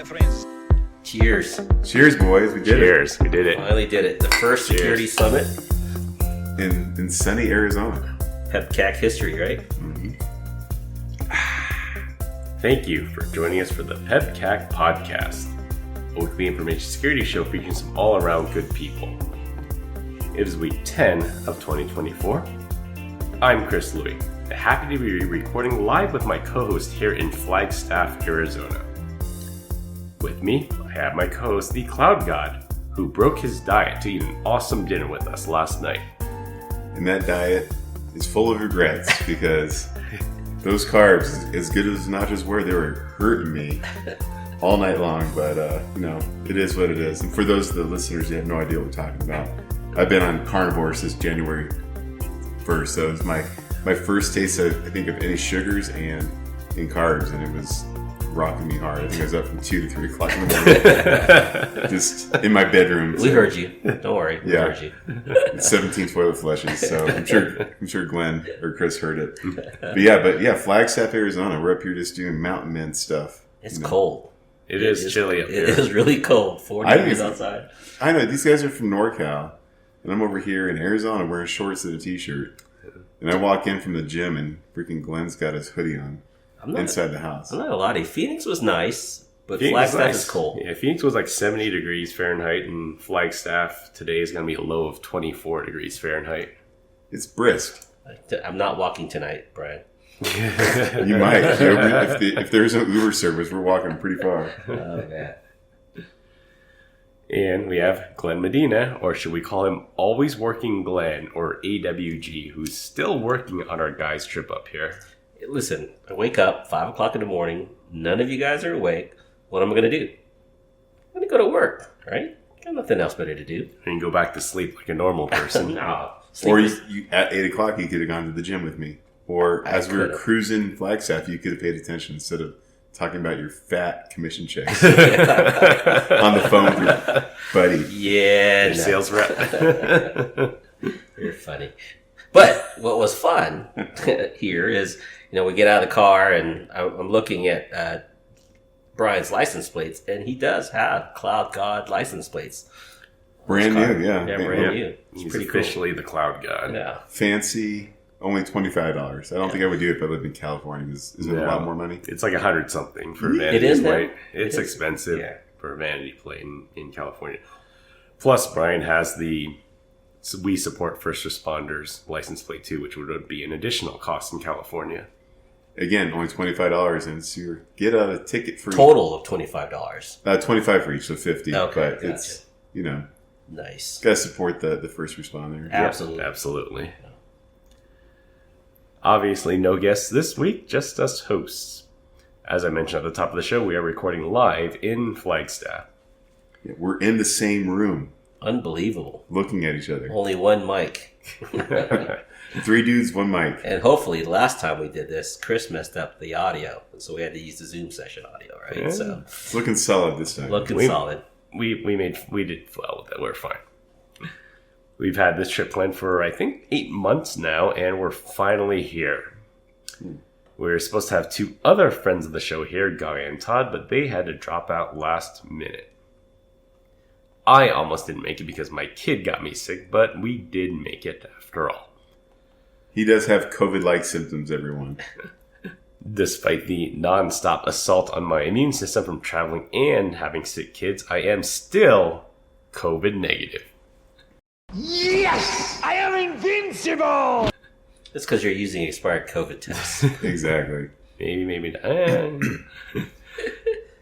my friends. Cheers. Cheers, boys. We did Cheers. We did it. Finally did it. The first security summit. it. In sunny Arizona. PEBCAK history, right? Mm-hmm. Thank you for joining us for the PEBCAK Podcast, a weekly information security show featuring some all-around good people. It is week 10 of 2024. I'm Chris Louie, and happy to be recording live with my co-host here in Flagstaff, Arizona. With me, I have my co-host, the Cloud God, who broke his diet to eat an awesome dinner with us last night. And that diet is full of regrets because those carbs, as good as nachos were, they were hurting me all night long. But, it is what it is. And for those of the listeners who have no idea what we're talking about, I've been on carnivore since January 1st. So it was my first taste, of, I think, of any sugars and carbs. And it was rocking me hard. I think I was up from 2 to 3 o'clock in the morning. Just in my bedroom. We heard you. Don't worry. We heard you. 17 toilet flushes. So I'm sure Glenn or Chris heard it. But Flagstaff, Arizona. We're up here just doing mountain men stuff. It's cold. It is chilly up here. It is really cold. 40 degrees outside. I know. These guys are from NorCal. And I'm over here in Arizona wearing shorts and a t-shirt. And I walk in from the gym and freaking Glenn's got his hoodie on inside the house. I'm not gonna lie to you. Phoenix was nice, but Phoenix Flagstaff is is cold. Yeah, Phoenix was like 70 degrees Fahrenheit, and Flagstaff today is going to be a low of 24 degrees Fahrenheit. It's brisk. I'm not walking tonight, Brian. You might. If there's no Uber service, we're walking pretty far. Oh, man. And we have Glenn Medina, or should we call him Always Working Glenn, or AWG, who's still working on our guys' trip up here. Listen, I wake up 5 o'clock in the morning. None of you guys are awake. What am I going to do? I'm going to go to work, right? Got nothing else better to do. And go back to sleep like a normal person. No. Or you, at 8 o'clock, you could have gone to the gym with me. Or as we were cruising Flagstaff, you could have paid attention instead of talking about your fat commission checks on the phone with your buddy. Yeah. Your sales rep. You're funny. But what was fun here is, we get out of the car and I'm looking at Brian's license plates, and he does have Cloud God license plates. Brand new, yeah. Yeah, brand new. He's officially the Cloud God. Yeah. Fancy. Only $25. I don't think I would do it if I lived in California. Is it a lot more money? It's like 100 something for a vanity It is plate. now? It's expensive for a vanity plate in California. Plus, Brian has the We Support First Responders license plate too, which would be an additional cost in California. Again, only $25, and so you get a ticket for Total of $25. 25 for each, so 50. Okay, but it's nice. Got to support the first responder. Absolutely. Yep, absolutely. Obviously, no guests this week, just us hosts. As I mentioned at the top of the show, we are recording live in Flagstaff. Yeah, we're in the same room. Unbelievable. Looking at each other. Only one mic. 3 dudes, 1 mic. And hopefully, the last time we did this, Chris messed up the audio. So we had to use the Zoom session audio, right? Yeah. So It's looking solid this time. solid. We did well with that. We're fine. We've had this trip planned for, I think, 8 months now, and we're finally here. We're supposed to have 2 other friends of the show here, Guy and Todd, but they had to drop out last minute. I almost didn't make it because my kid got me sick, but we did make it after all. He does have COVID-like symptoms, everyone. Despite the non-stop assault on my immune system from traveling and having sick kids, I am still COVID negative. Yes! I am invincible! It's because you're using expired COVID tests. Exactly. Maybe not.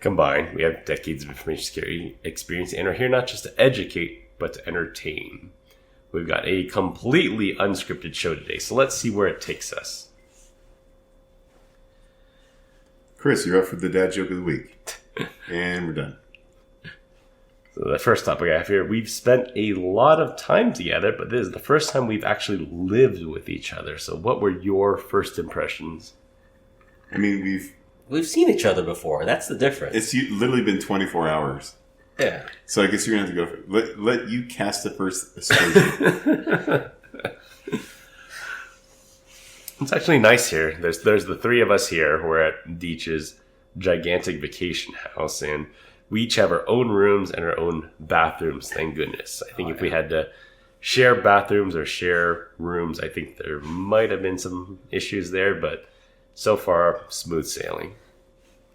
Combined, we have decades of information security experience and are here not just to educate, but to entertain. We've got a completely unscripted show today, so let's see where it takes us. Chris, you're up for the dad joke of the week. And we're done. So the first topic I have here, we've spent a lot of time together, but this is the first time we've actually lived with each other. So what were your first impressions? I mean, We've seen each other before. That's the difference. it's literally been 24 hours. Yeah. So I guess you're going to have to go for let you cast the first aspersion. It's actually nice here. There's the 3 of us here. We're at Deech's gigantic vacation house, and we each have our own rooms and our own bathrooms, thank goodness. I think if we had to share bathrooms or share rooms, I think there might have been some issues there, but so far, smooth sailing.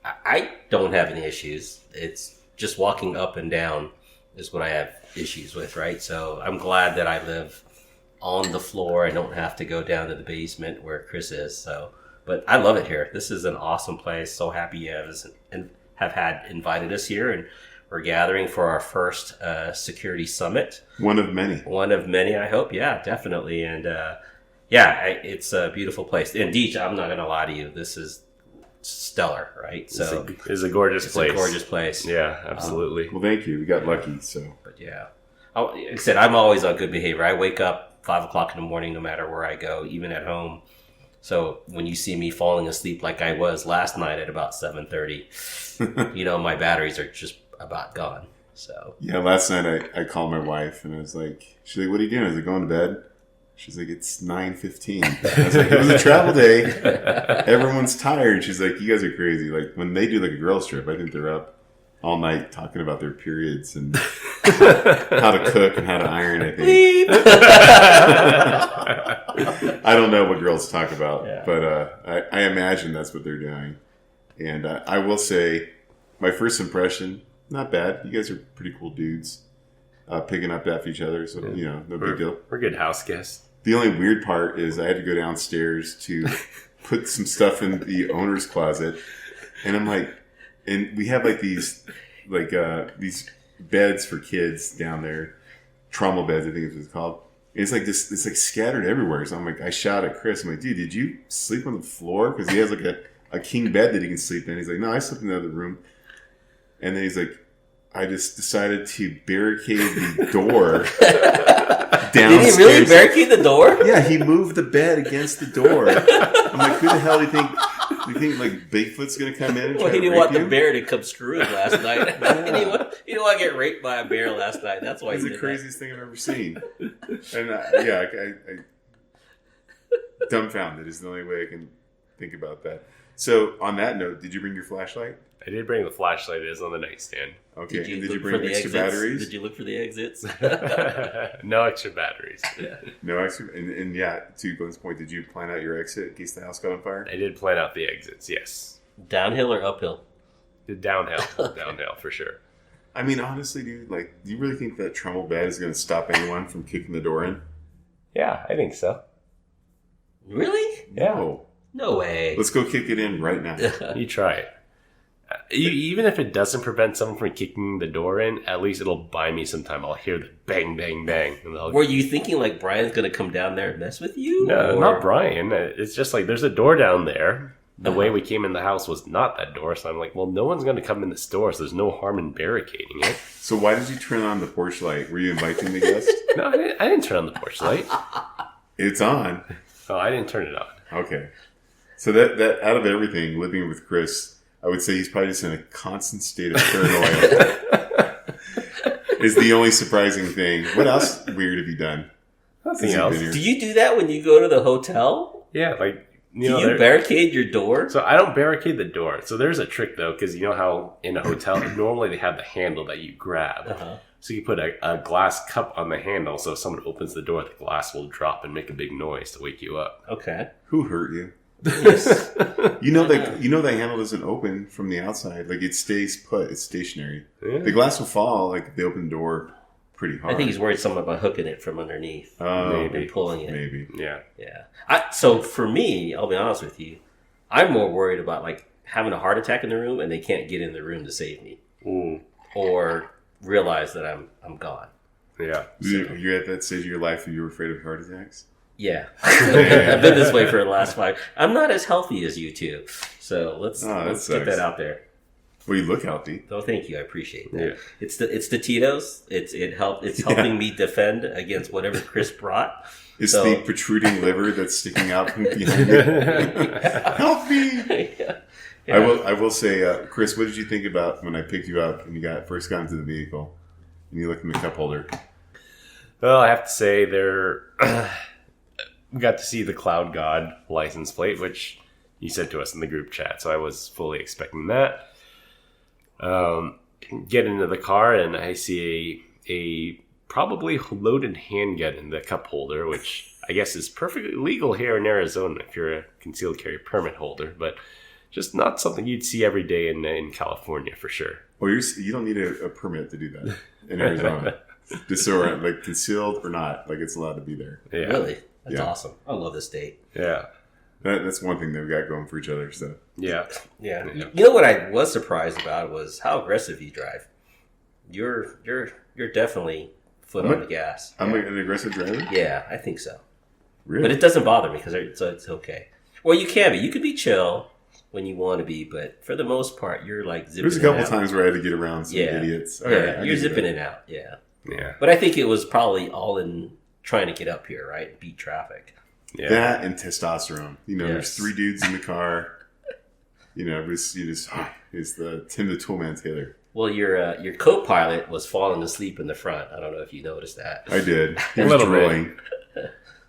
I don't have any issues. It's just walking up and down is what I have issues with, right? So I'm glad that I live on the floor. I don't have to go down to the basement where Chris is. So, but I love it here. This is an awesome place. So happy you have had invited us here, and we're gathering for our first security summit. One of many. One of many, I hope. Yeah, definitely. And it's a beautiful place. And Deej, I'm not going to lie to you. This is stellar, right? So it's a gorgeous place. It's a gorgeous place. Yeah, absolutely. Well, thank you. We got lucky, so. But yeah. Like I said, I'm always on good behavior. I wake up 5 o'clock in the morning no matter where I go, even at home. So when you see me falling asleep like I was last night at about 7:30, my batteries are just about gone. So yeah, last night I called my wife and I was like, she's like, what are you doing? I was like, going to bed? She's like, it's 9:15. I was like, it was a travel day. Everyone's tired. She's like, you guys are crazy. Like when they do like a girls trip, I think they're up all night talking about their periods and how to cook and how to iron, I think. I don't know what girls talk about, but I imagine that's what they're doing. And I will say, my first impression, not bad. You guys are pretty cool dudes, picking up after each other, so, no big deal. We're good house guests. The only weird part is I had to go downstairs to put some stuff in the owner's closet, and I'm like, and we have like these beds for kids down there, trommel beds, I think is what it's called. And it's like this, it's like scattered everywhere. So I'm like, I shout at Chris. I'm like, dude, did you sleep on the floor? Because he has like a king bed that he can sleep in. He's like, no, I slept in the other room. And then he's like, I just decided to barricade the door downstairs. Did he really barricade the door? Yeah, he moved the bed against the door. I'm like, who the hell do you think? You think like Bigfoot's gonna come in and try to rape you? Well, he didn't want the bear to come screw him last night. He didn't want to get raped by a bear last night. That's why it's he the did craziest thing I've ever seen. And I dumbfounded is the only way I can think about that. So on that note, did you bring your flashlight? I did bring the flashlight. It is on the nightstand. Okay. Did you bring extra batteries? Did you look for the exits? No extra batteries. Yeah. No extra. And to Glenn's point, did you plan out your exit in case the house caught on fire? I did plan out the exits, yes. Downhill or uphill? Downhill for sure. I mean, honestly, dude, do you really think that trommel bed is going to stop anyone from kicking the door in? Yeah, I think so. Really? Yeah. No way. Let's go kick it in right now. You try it. Even if it doesn't prevent someone from kicking the door in, at least it'll buy me some time. I'll hear the bang, bang, bang. Were you thinking like Brian's going to come down there and mess with you? No, not Brian. It's just like there's a door down there. The way we came in the house was not that door. So I'm like, well, no one's going to come in this door, so there's no harm in barricading it. So why did you turn on the porch light? Were you inviting the guest? No, I didn't turn on the porch light. It's on. Oh, I didn't turn it on. Okay. So that out of everything, living with Chris, I would say he's probably just in a constant state of paranoia. Is the only surprising thing. What else weird have you done? Nothing else. Do you do that when you go to the hotel? Yeah, do you barricade your door? So I don't barricade the door. So there's a trick though, because you know how in a hotel normally they have the handle that you grab. Uh-huh. So you put a glass cup on the handle, so if someone opens the door, the glass will drop and make a big noise to wake you up. Okay. Who hurt you? Yes. You know that handle doesn't open from the outside. Like it stays put. It's stationary. Yeah. The glass will fall like if they open the door pretty hard. I think he's worried something about hooking it from underneath. Maybe. And pulling it. Maybe. Yeah. So for me, I'll be honest with you, I'm more worried about like having a heart attack in the room and they can't get in the room to save me. Or realize that I'm gone. Yeah. So, you're at that stage of your life where you're afraid of heart attacks? Yeah. I've been this way for the last 5. I'm not as healthy as you two. So let's get that out there. Well, you look healthy. Oh, thank you. I appreciate that. Yeah. It's the Tito's. It's helping me defend against whatever Chris brought. It's the protruding liver that's sticking out from behind it. Help me! Yeah. I will say, Chris, what did you think about when I picked you up and you first got into the vehicle and you looked in the cup holder? Well, I have to say we got to see the Cloud God license plate, which, you sent to us in the group chat. So I was fully expecting that. Get into the car and I see a probably loaded handgun in the cup holder, which I guess is perfectly legal here in Arizona if you're a concealed carry permit holder, but just not something you'd see every day in California for sure. Well, you don't need a permit to do that in Arizona. Just so we're like concealed or not, like it's allowed to be there. Yeah. Really? That's Yeah. awesome. I love this state. Yeah. That's one thing they've got going for each other. So Yeah. Yeah. Yeah. You know what I was surprised about was how aggressive you drive. You're definitely foot on the gas. I'm an aggressive driver. Yeah, I think so. Really? But it doesn't bother me because it's okay. Well, you can be. You can be chill when you want to be, but for the most part, you're like zipping. There's a couple times where I had to get around some idiots. All right, I you're can do zipping that. it out. Yeah. Yeah. But I think it was probably all in trying to get up here, right? Beat traffic. Yeah. That and testosterone. There's Yes. 3 dudes in the car. It's the Tim the Toolman Taylor. Well, your co-pilot was falling asleep in the front. I don't know if you noticed that. I did. He A was little bit. drooling.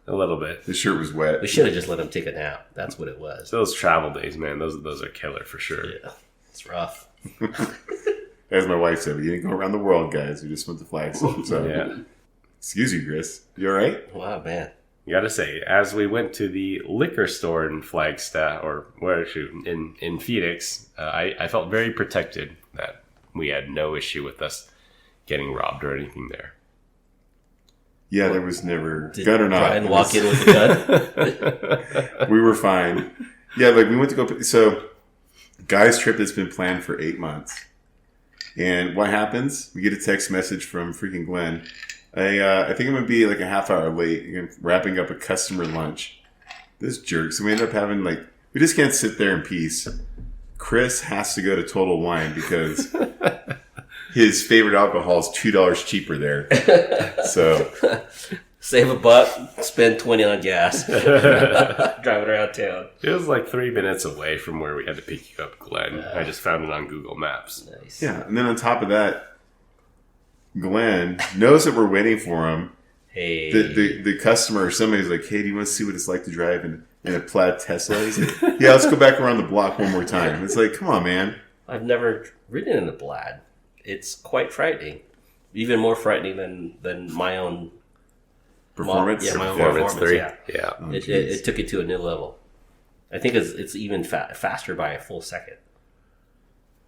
A little bit. His shirt was wet. We should have just let him take a nap. That's what it was. Those travel days, man, those are killer for sure. Yeah, it's rough. As my wife said, we didn't go around the world, guys. We just went to Flagstaff. So, Yeah. excuse you, Chris. You all right? Wow, man. You gotta say, as we went to the liquor store in Flagstaff, or where in Phoenix, I felt very protected that we had no issue with us getting robbed or anything there. Yeah, there was never Did gun or not. Brian it walk was- in with a gun? We were fine. Yeah, like we went to go. So, guy's trip that's been planned for 8 months. And what happens? We get a text message from freaking Glenn. I think I'm going to be like a half hour late. I'm wrapping up a customer lunch. This jerk. So we end up having we just can't sit there in peace. Chris has to go to Total Wine because his favorite alcohol is $2 cheaper there. So Save $1, spend $20 on gas, driving around town. It was like 3 minutes away from where we had to pick you up, Glenn. I just found it on Google Maps. Nice. yeah, and then on top of that, Glenn knows that we're waiting for him. Hey. The customer or somebody's like, hey, do you want to see what it's like to drive in a plaid Tesla? He's like, yeah, let's go back around the block one more time. It's like, come on, man. I've never ridden in a Plaid. It's quite frightening. Even more frightening than my own Performance? Yeah, my own Performance 3. Yeah. Yeah. Oh, It took it to a new level. I think it's even faster by a full second.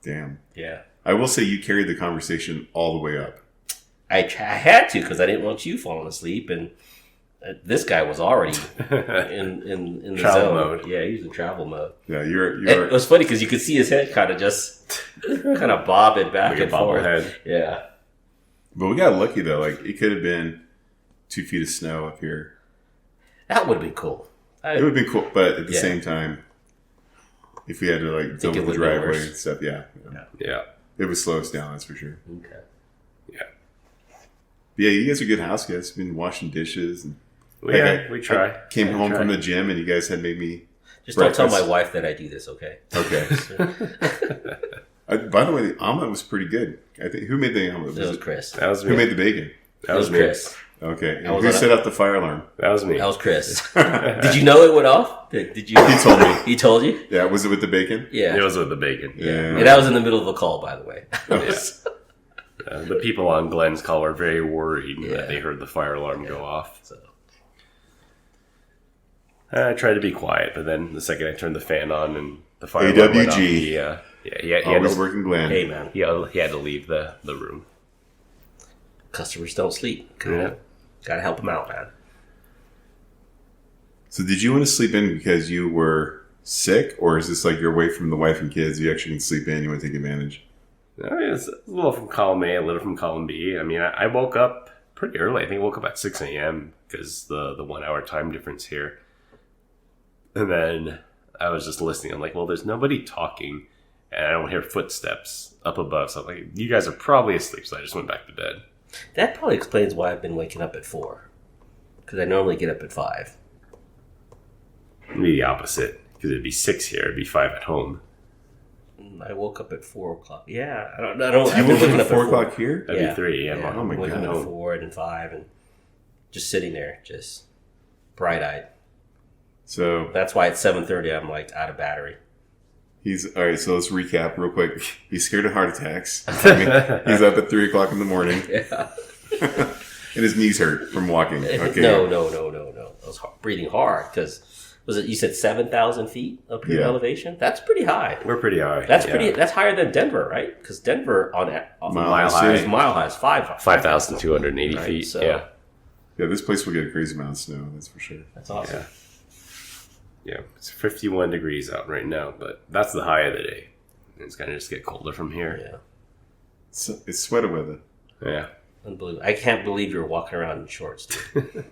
Damn. Yeah. I will say you carried the conversation all the way up. I had to because I didn't want you falling asleep, and this guy was already in the Travel zone. mode. Yeah, he was in travel mode. Yeah, It was funny because you could see his head kind of bob it back Like a and forth. bobblehead. Yeah. But we got lucky though. Like it could have been 2 feet of snow up here. That would have been cool. It would have been cool, but at the Yeah. same time, if we had to think double it the would've been driveway worse. and stuff, yeah, Yeah. it would slow us down. That's for sure. Okay. Yeah. But yeah, you guys are good house guys. Been washing dishes and Yeah, we try. I came home try. from the gym and you guys had made me. Just don't tell breakfast. my wife that I do this, okay? Okay. By the way, the omelet was pretty good. I think who made the omelet? That was Chris. That was me. Who made the bacon? That was me. Chris. Okay. I And was who on set up the fire alarm? That was me. That was Chris. Did you know it went off? Did you? He told me. He told you? Yeah, was it with the bacon? Yeah. It was with the bacon. Yeah. And I was in the middle of a call, by the way. The people on Glenn's call were very worried Yeah. that they heard the fire alarm go off. So, I tried to be quiet, but then the second I turned the fan on and the fire alarm went off, AWG. he had Always to, working Glenn. hey, man. he had to leave the room. Customers don't sleep. Come Yeah. on. Gotta help them out, man. So did you want to sleep in because you were sick, or is this like you're away from the wife and kids? You actually can sleep in. You want to take advantage? I mean, it's a little from column A, a little from column B. I mean, I woke up pretty early. I think I woke up at 6 a.m. because the 1 hour time difference here. And then I was just listening. I'm like, well, there's nobody talking, and I don't hear footsteps up above. So I'm like, you guys are probably asleep. So I just went back to bed. That probably explains why I've been waking up at 4. Because I normally get up at 5. It'd be the opposite because it'd be 6 here. It'd be 5 at home. I woke up at 4 o'clock. Yeah, I don't. You I've been woke waking up up at 4 at 4 o'clock here? That'd be 3 a.m. Yeah, Oh my waking God. up at 4 and then 5 and just sitting there, just bright eyed. So That's why at 7:30 I'm like out of battery. all right. So let's recap real quick. He's scared of heart attacks. I mean, he's up at 3:00 in the morning, Yeah. and his knees hurt from walking. Okay. No. I was breathing hard because you said 7,000 feet up here elevation? That's pretty high. We're pretty high. That's higher than Denver, right? Because Denver on Mile high is 5,280 right? feet. So, Yeah, this place will get a crazy amount of snow. That's for sure. That's awesome. Yeah, it's 51 degrees out right now, but that's the high of the day. It's going to just get colder from here. Yeah. It's sweater weather. Yeah. Unbelievable. I can't believe you're walking around in shorts, dude.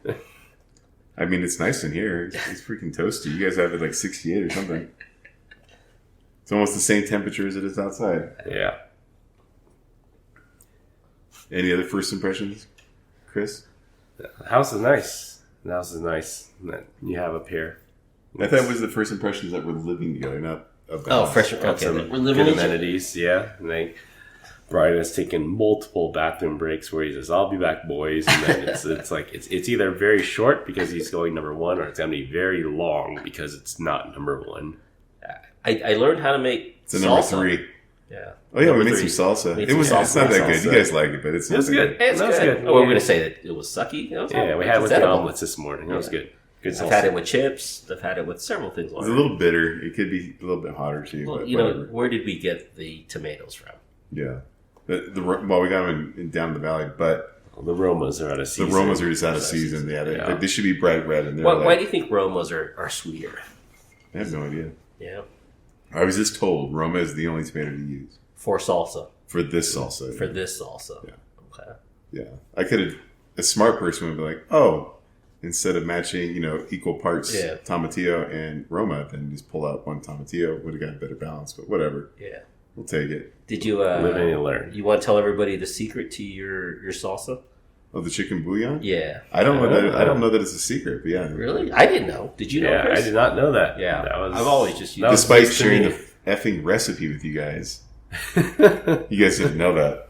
I mean, it's nice in here. It's freaking toasty. You guys have it like 68 or something. It's almost the same temperature as it is outside. Yeah. Any other first impressions, Chris? The house is nice. The house is nice that you have up here. I thought it was the first impressions that we're living together, not of the Oh, house. fresh. Got Okay, some we're living good in amenities, yeah. And then Brian has taken multiple bathroom breaks where he says, "I'll be back, boys." And then it's either very short because he's going number one, or it's gonna be very long because it's not number one. I learned how to make It's a number salsa. 3. Yeah. Oh yeah, Number we made 3. some salsa. Made It was. some It's not that salsa. good. You guys liked it, but it's It was not that good. It's That was good. good. Oh, we're going to say that it was sucky. Yeah, we had it with the edible. omelets this morning. That was good. Good I've had salsa. it with chips. I've had it with several things. It's a little bitter. It could be a little bit hotter too. Well, but you know, whatever. where did we get the tomatoes from? Yeah. Well, we got them down in the valley, but The Romas are out of season. the Romas are just out of season. Yeah, Yeah. they should be bright red. And they're Why like, do you think Romas are sweeter? I have no idea. Yeah. I was just told Roma is the only tomato to use For salsa. for this salsa. For this salsa. Yeah. Okay. Yeah, I could have. A smart person would be like, "Oh, instead of matching, equal parts tomatillo and Roma, then just pull out one tomatillo. Would have got a better balance." But whatever, Yeah. we'll take it. Did you Live and you learn. You want to tell everybody the secret to your salsa? Oh, the chicken bouillon. Yeah. I don't know that. I don't know that it's a secret. But yeah, Really? I didn't know. Did you know, Yeah, Chris? I did not know that. Yeah. That was, I've always just used that was Despite news to sharing me. the effing recipe with you guys, you guys didn't know that.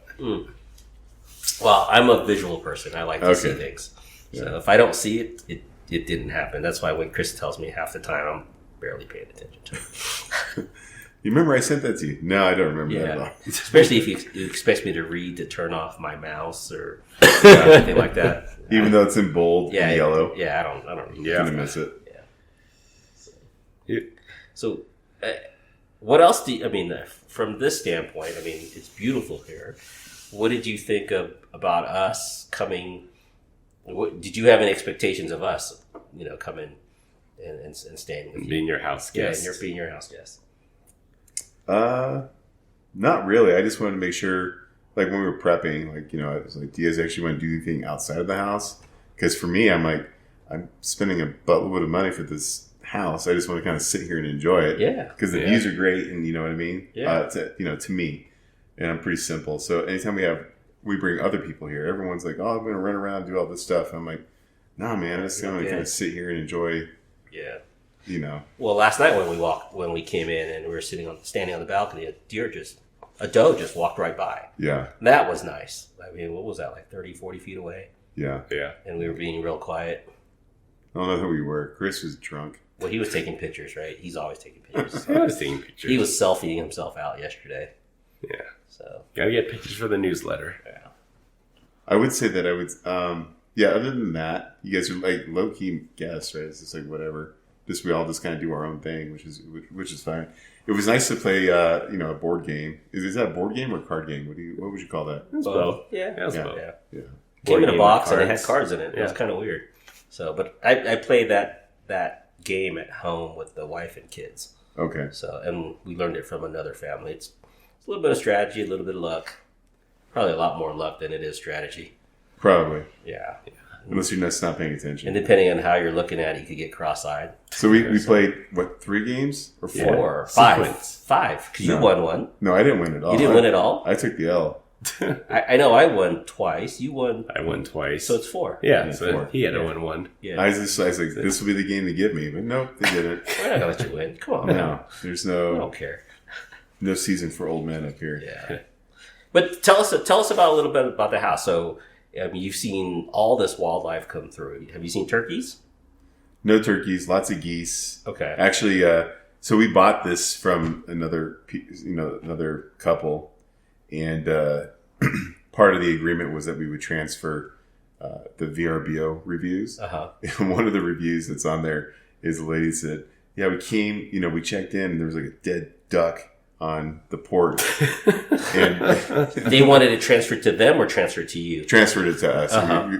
Well, I'm a visual person. I like to see Okay. things. Yeah. So if I don't see it, it didn't happen. That's why when Chris tells me half the time, I'm barely paying attention to it. You remember I sent that to you? No, I don't remember that at all. Especially if you expect me to read to turn off my mouse or anything like that. Even though it's in bold Yeah, and yellow, Yeah, I don't read. you're gonna miss it. So, what else from this standpoint, it's beautiful here. What did you think about us coming? Did you have any expectations of us, coming and staying with you? Being your house guest. Yeah, and being your house guest. Not really. I just wanted to make sure, like when we were prepping, I was like, do you guys actually want to do anything outside of the house? Because for me, I'm spending a buttload of money for this house. I just want to kind of sit here and enjoy it. Yeah. Because the views are great, and you know what I mean. Yeah. To me, and I'm pretty simple. So anytime we bring other people here, everyone's like, oh, I'm going to run around and do all this stuff. I'm like, nah, man, I'm just going to kind of sit here and enjoy. Yeah. Well, last night when we came in and we were standing on the balcony, a doe just walked right by. Yeah. That was nice. What was that, like 30, 40 feet away? Yeah. Yeah. And we were being real quiet. I don't know who we were. Chris was drunk. Well, he was taking pictures, right? He's always taking pictures. I was taking pictures. He was selfieing himself out yesterday. Yeah. So Gotta get pictures for the newsletter. yeah. I would say that I would, other than that, you guys are like low-key guests, right? It's just like whatever. We all just kind of do our own thing, which is fine. It was nice to play, a board game. Is that a board game or card game? What would you call that? It was both. Yeah. It was Yeah. both. Yeah. Yeah. Came in a game box with and it had cards. cards in it. It was Yeah. kind of weird. So, but I played that game at home with the wife and kids. Okay. So, and we learned it from another family. It's a little bit of strategy, a little bit of luck. Probably a lot more luck than it is strategy. Probably. Yeah. Unless you're just not paying attention. And depending on how you're looking at it, you could get cross-eyed. So we played, 3 games? Or 4? Yeah. 4 or 5. Sequence. 5. Because you No. won one. No, I didn't win at all. You didn't win at all? I took the L. I know I won twice. You won. I won twice. So it's 4. yeah, Yeah, so 4. he had to Yeah. win one. Yeah. I was like, this will be the game to give me. But nope, they didn't. We're not going to let you win. Come on. No, there's I no don't care. season for old men up here. Yeah. But tell us about a little bit about the house. So, you've seen all this wildlife come through. Have you seen turkeys? No turkeys, lots of geese. Okay. Actually, so we bought this from another couple, and part of the agreement was that we would transfer the VRBO reviews. And one of the reviews that's on there is a lady said, "Yeah, we came, we checked in, and there was like a dead duck on the porch." And they wanted it transferred to them or transferred to you? Transferred it to us.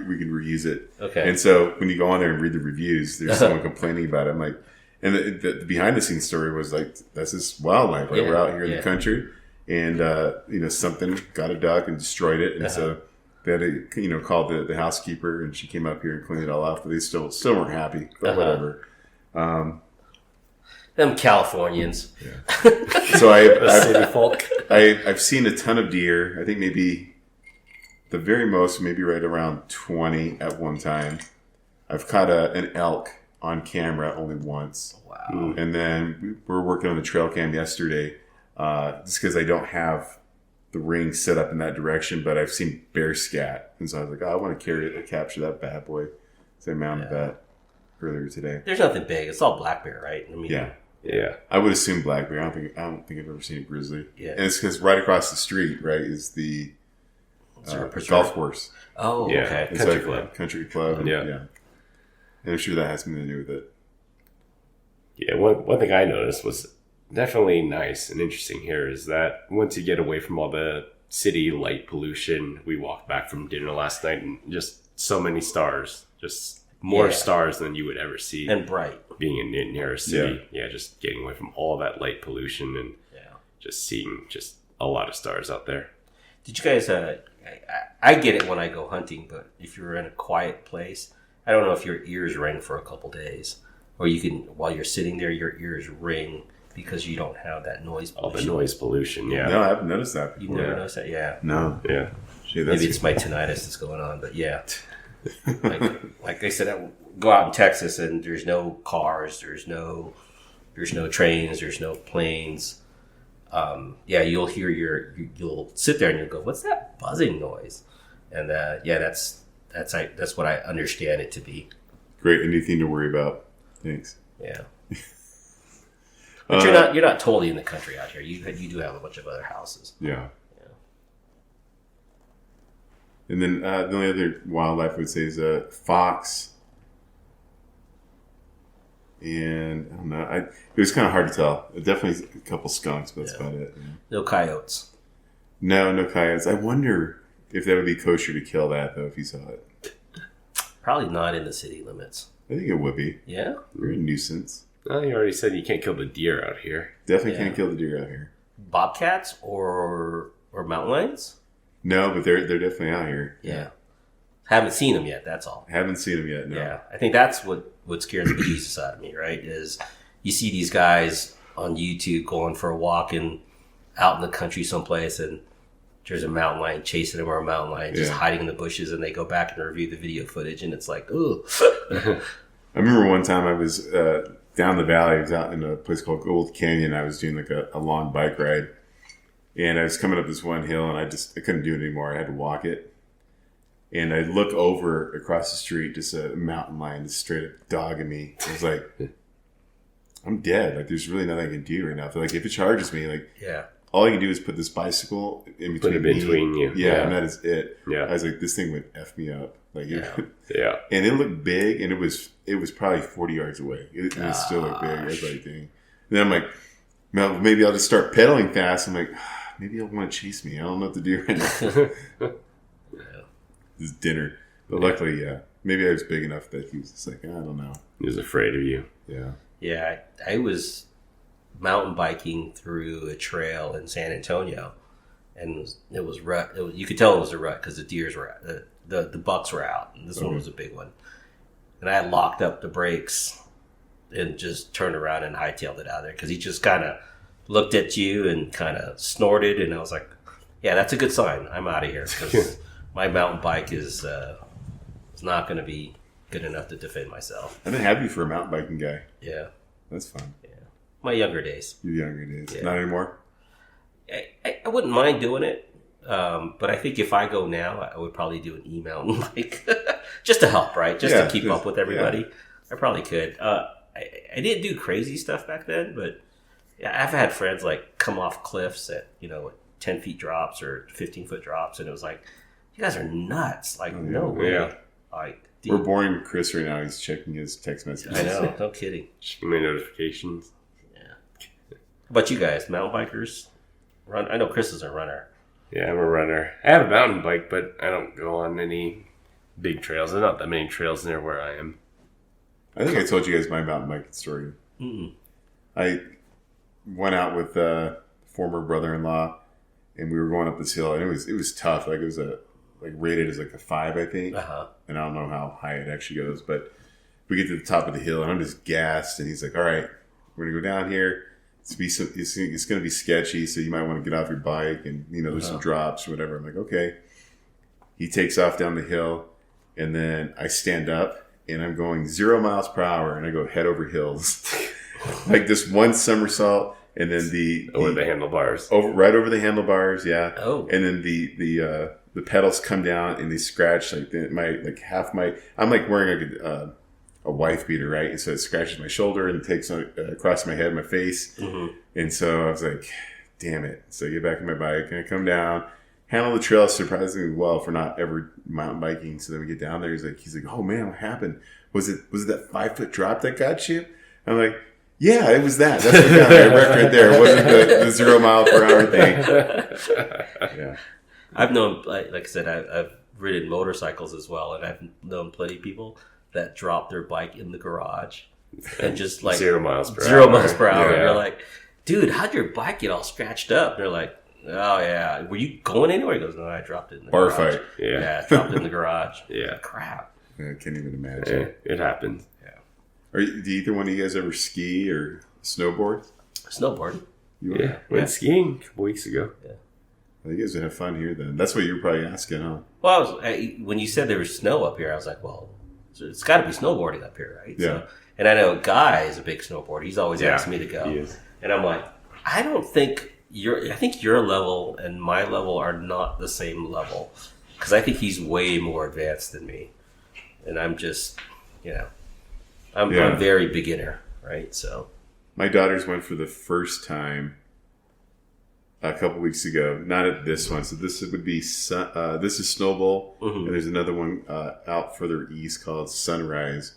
We could reuse it. Okay. And so when you go on there and read the reviews, there's someone complaining about it. I'm like, and the behind the scenes story was like, that's this wildlife. Right? We're out here in the country, and something got a duck and destroyed it, and so they had to called the housekeeper, and she came up here and cleaned it all off. But they still weren't happy. But whatever. Them Californians. Yeah. So city folk. I've seen a ton of deer. I think maybe the very most, maybe right around 20 at one time. I've caught an elk on camera only once. Wow. And then we were working on the trail cam yesterday, just because I don't have the ring set up in that direction, but I've seen bear scat. And so I was like, I want to capture that bad boy. So I mounted that earlier today. There's nothing big. It's all black bear, right? I mean, yeah. I would assume black bear. I don't think I've ever seen a grizzly. Yeah. And it's because right across the street, right, is the golf course. Oh, yeah. okay. It's Country like club. Country club. Yeah. And I'm sure that has something to do with it. Yeah, one thing I noticed was definitely nice and interesting here is that once you get away from all the city light pollution, we walked back from dinner last night and just so many stars, just more stars than you would ever see. And bright. Being near a city. Yeah, just getting away from all that light pollution and just seeing just a lot of stars out there. Did you guys, I get it when I go hunting, but if you're in a quiet place, I don't know if your ears ring for a couple days. Or you can, while you're sitting there, your ears ring because you don't have that noise pollution. All the noise pollution, yeah. No, I haven't noticed that before. You've never noticed that? Yeah. No. Yeah. Gee, Maybe it's my tinnitus that's going on, but yeah. like I said, I go out in Texas and there's no cars, there's no trains, there's no planes. You'll hear you'll sit there and you'll go, what's that buzzing noise? And that's what I understand it to be. Great. Anything to worry about. Thanks. Yeah. But you're not totally in the country out here. You do have a bunch of other houses. Yeah. And then the only other wildlife I would say is fox. And I don't know. It was kind of hard to tell. Definitely a couple skunks, but that's about it. Yeah. No coyotes. No coyotes. I wonder if that would be kosher to kill that, though, if you saw it. Probably not in the city limits. I think it would be. Yeah? They're a nuisance. Oh, you already said you can't kill the deer out here. Definitely can't kill the deer out here. Bobcats or mountain lions? No, but they're definitely out here. Yeah. Haven't seen them yet, that's all. Haven't seen them yet, no. Yeah. I think that's what scares the bejesus out of me, right? Is you see these guys on YouTube going for a walk out in the country someplace and there's a mountain lion chasing them or a mountain lion just hiding in the bushes and they go back and review the video footage and it's like, ooh. I remember one time I was down the valley. I was out in a place called Gold Canyon. I was doing like a long bike ride. And I was coming up this one hill and I couldn't do it anymore. I had to walk it. And I look over across the street, just a mountain lion just straight up dogging me. I was like, I'm dead. Like, there's really nothing I can do right now. Like, if it charges me, like, all I can do is put this bicycle in between you. Yeah, and that is it. Yeah. I was like, this thing would F me up. Like, yeah. And it looked big, and it was probably 40 yards away. It still looked big. I was like, dang. And then I'm like, well, maybe I'll just start pedaling fast. I'm like, maybe he'll want to chase me. I don't know what to do right now. This dinner. But luckily, maybe I was big enough that he was just like, I don't know. He was afraid of you. Yeah. Yeah, I was mountain biking through a trail in San Antonio, and it was rut. You could tell it was a rut because the deers were the bucks were out, and this one was a big one. And I locked up the brakes and just turned around and hightailed it out of there because he just kind of looked at you and kind of snorted, and I was like, "Yeah, that's a good sign. I'm out of here because my mountain bike is not going to be good enough to defend myself." I've been happy for a mountain biking guy. Yeah, that's fun. Yeah, my younger days. Your younger days, yeah. Not anymore. I wouldn't mind doing it, but I think if I go now, I would probably do an e-mountain bike just to help, right? Just to keep up with everybody. I probably could. I didn't do crazy stuff back then, but yeah, I've had friends like come off cliffs at 10 feet drops or 15-foot drops, and it was like, you guys are nuts. Like, no way. Yeah. Like, We're boring Chris right now. He's checking his text messages. I know. No kidding. Checking my notifications. Yeah. How about you guys, mountain bikers? Run. I know Chris is a runner. Yeah, I'm a runner. I have a mountain bike, but I don't go on any big trails. There's not that many trails near where I am. I think I told you guys my mountain biking story. Mm-mm. I went out with a former brother-in-law, and we were going up this hill, and it was tough. Like, it was rated as like a 5, I think. Uh-huh. And I don't know how high it actually goes, but we get to the top of the hill, and I'm just gassed. And he's like, "All right, we're gonna go down here. It's gonna be sketchy, so you might want to get off your bike, and there's some drops or whatever." I'm like, "Okay." He takes off down the hill, and then I stand up, and I'm going 0 miles per hour, and I go head over heels, like this one somersault, and then over the handlebars, right over the handlebars, yeah. Oh, and then the pedals come down and they scratch half my. I'm like wearing a wife beater, right? And so it scratches my shoulder and takes across my head, my face, and so I was like, "Damn it!" So I get back on my bike and I come down, handle the trail surprisingly well for not ever mountain biking. So then we get down there. He's like, "Oh man, what happened? Was it that 5-foot drop that got you?" I'm like, "Yeah, it was that. That's what got me. I wrecked right there. It wasn't the 0 mile per hour thing." Yeah. I've known, like I said, I've ridden motorcycles as well, and I've known plenty of people that drop their bike in the garage and just like 0 miles per hour. 0 miles per hour. Yeah. And you're like, "Dude, how'd your bike get all scratched up?" And they're like, "Oh yeah, were you going anywhere?" He goes, "No, I dropped it in the Bar garage." fight. Yeah, I dropped it in the garage. Yeah. Crap. I can't even imagine. Yeah, it happens. Do either one of you guys ever ski or snowboard? Snowboarding. You Went skiing a couple weeks ago. Yeah. Well, you guys would have fun here then. That's what you were probably asking, huh? Well, when you said there was snow up here, I was like, well, it's got to be snowboarding up here, right? Yeah. So, and I know Guy is a big snowboarder. He's always asked me to go. He is. And I'm like, I don't think I think your level and my level are not the same level. Because I think he's way more advanced than me. And I'm just, I'm very beginner, right? So my daughters went for the first time a couple weeks ago. Not at this one. So this would be this is Snowball, and there's another one out further east called Sunrise.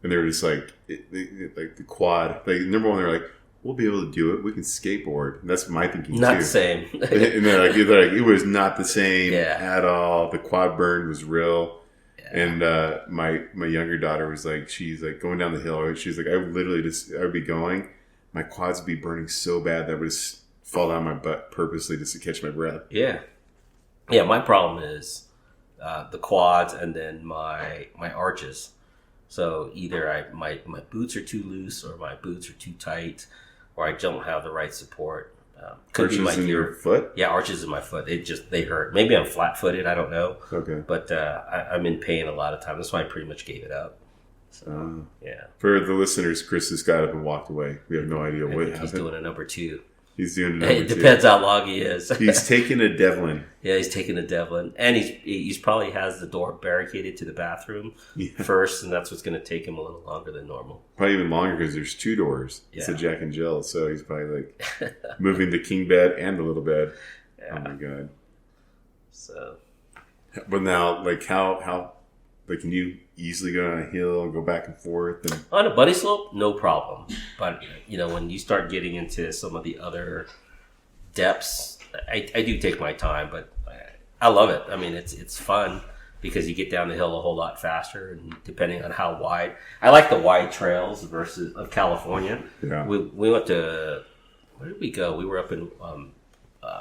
And they were just like the quad. Like number one, they're like, "We'll be able to do it. We can skateboard." And that's my thinking not too. the same. And they're like, it was not the same at all. The quad burn was real. And my younger daughter was like, she's like going down the hill. She's like, I would be going. My quads would be burning so bad that I would just fall down my butt purposely just to catch my breath. Yeah. Yeah, my problem is the quads and then my arches. So either my boots are too loose or my boots are too tight or I don't have the right support. Could be my in gear. your foot? Yeah, arches in my foot. They hurt. Maybe I'm flat-footed. I don't know. Okay. But I'm in pain a lot of times. That's why I pretty much gave it up. So, yeah. For the listeners, Chris just got up and walked away. We have no idea what happened. He's doing a number 2. He's doing a number 2. It depends how long he is. He's taking a Devlin. Yeah, he's taking a Devlin. And he's probably has the door barricaded to the bathroom first, and that's what's going to take him a little longer than normal. Probably even longer because there's 2 doors. Yeah. It's a Jack and Jill, so he's probably like moving the king bed and the little bed. Yeah. Oh my god. So, but now, like how can you easily go down a hill and go back and forth? And on a bunny slope, no problem. But when you start getting into some of the other depths, I do take my time, but I love it. I mean, it's fun because you get down the hill a whole lot faster, and depending on how wide, I like the wide trails versus of California. Yeah. We went to, where did we go? We were up in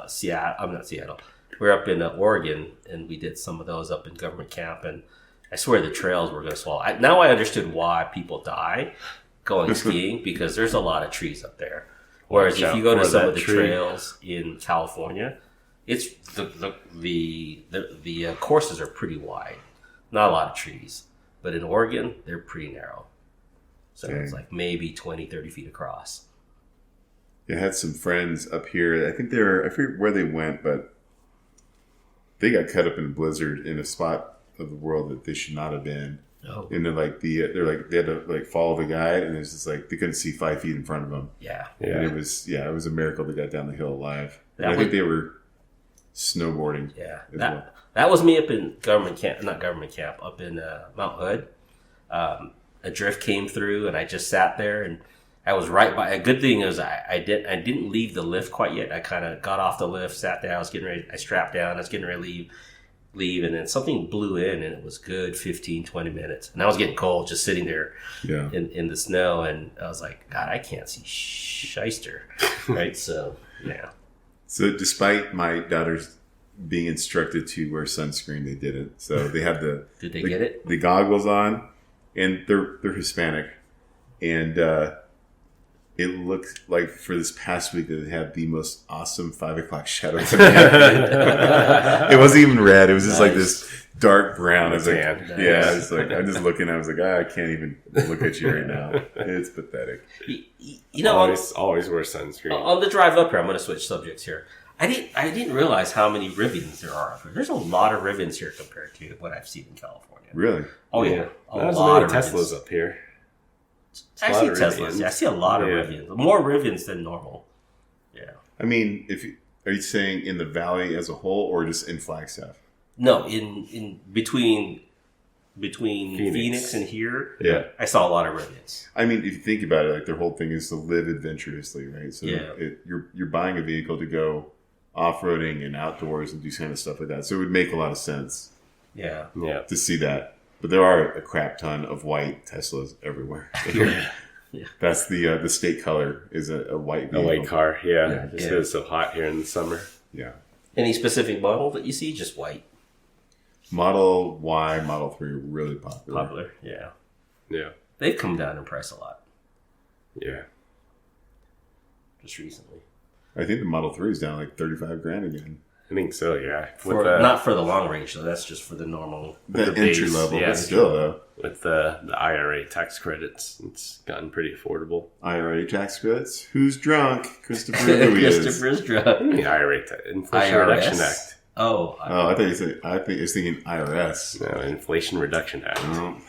Seattle. I'm not Seattle. We were up in Oregon, and we did some of those up in Government Camp, and I swear the trails were going to swallow. Now I understood why people die going skiing because there's a lot of trees up there. Whereas if you go to some of the trails in California, it's the courses are pretty wide, not a lot of trees. But in Oregon, they're pretty narrow. So it's like maybe 20, 30 feet across. I had some friends up here. I forget where they went, but they got cut up in a blizzard in a spot of the world that they should not have been. Oh. And then they had to like follow the guide, and it's just like they couldn't see 5 feet in front of them. Yeah. And it was a miracle they got down the hill alive. That And I think they were snowboarding. Yeah. as well. That was me up in not government camp, up in Mount Hood. A drift came through, and I just sat there, and I was right by. A good thing is I didn't leave the lift quite yet. I kind of got off the lift, sat down. I strapped down. I was getting ready to leave, and then something blew in, and it was good 15, 20 minutes. And I was getting cold, just sitting there in the snow, and I was like, God, I can't see shyster, right? So yeah. So despite my daughters being instructed to wear sunscreen, they didn't. So they had Did they get it? The goggles on, and they're Hispanic, and it looked like for this past week that they had the most awesome 5 o'clock shadow to me. It wasn't even red; it was just like this dark brown. I was like, yeah, it's like I'm just looking. I was like, I can't even look at you right now. It's pathetic. You know, always wear sunscreen. On the drive up here, I'm going to switch subjects here. I didn't realize how many ribbons there are up here. There's a lot of ribbons here compared to what I've seen in California. Really? Oh yeah, There's a lot of Teslas up here. I see Teslas. Yeah, I see a lot of ribbons. More ribbons than normal. Yeah. I mean, are you saying in the valley as a whole, or just in Flagstaff? No, in between Phoenix and here. Yeah, I saw a lot of ribbons. I mean, if you think about it, like their whole thing is to live adventurously, right? So you're buying a vehicle to go off-roading and outdoors and do kind of stuff like that. So it would make a lot of sense. Yeah. To see that. But there are a crap ton of white Teslas everywhere. Yeah. That's the state color is a white vehicle. A white car, just because it's so hot here in the summer. Yeah. Any specific model that you see? Just white. Model Y, Model 3 are really popular. Yeah. Yeah. They've come down in price a lot. Yeah. Just recently. I think the Model 3 is down like $35,000 again. I think so, yeah. Not for the long range, though. That's just for the normal. The entry level, but still, though. With the IRA tax credits, it's gotten pretty affordable. IRA tax credits? Who's drunk? Christopher Louis is. Christopher's drunk. The IRA, Inflation Reduction Act. Oh, I thought you said. I was thinking IRS. No, Inflation Reduction Act. Oh.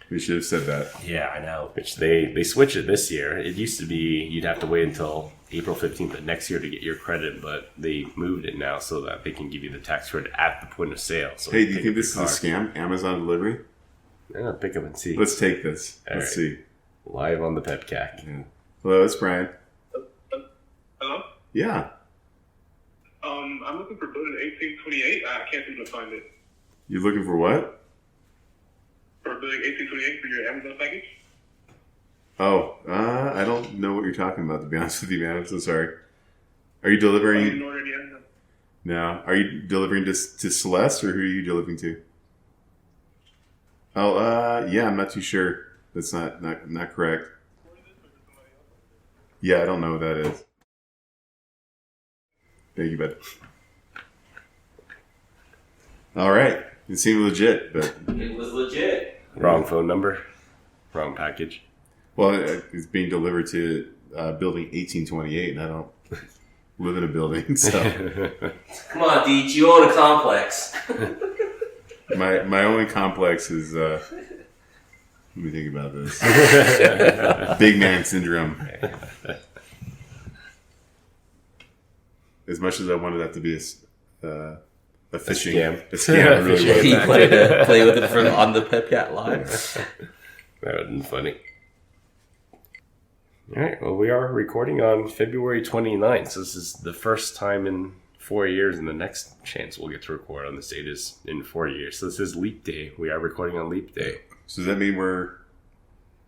We should have said that. Yeah, I know. Which they switched it this year. It used to be you'd have to wait until April 15th of next year to get your credit, but they moved it now so that they can give you the tax credit at the point of sale. So hey, do you think this is a scam? Amazon delivery? Yeah, pick up and see. Let's take this. Let's right. see. Live on the PEBCAK. Yeah. Hello, it's Brian. Hello? Yeah. I'm looking for building 1828. I can't seem to find it. You're looking for what? For building 1828 for your Amazon package? Oh, I don't know what you're talking about, to be honest with you, man. I'm so sorry. Are you delivering? No. Are you delivering to Celeste, or who are you delivering to? Oh, yeah, I'm not too sure. That's not correct. Yeah, I don't know what that is. Thank you, bud. All right. It seemed legit, but... It was legit. Wrong phone number. Wrong package. Well, it's being delivered to building 1828, and I don't live in a building, so... Come on, Deej. You own a complex. My only complex is... let me think about this. Big man syndrome. As much as I wanted that to be a fishing scam. A scam, I really was. He wanted to play with it on the PEBCAK Live. That would have been funny. All right. Well, we are recording on February 29th. So this is the first time in 4 years, and the next chance we'll get to record on this date is in 4 years. So this is Leap Day. We are recording on Leap Day. So does that mean we're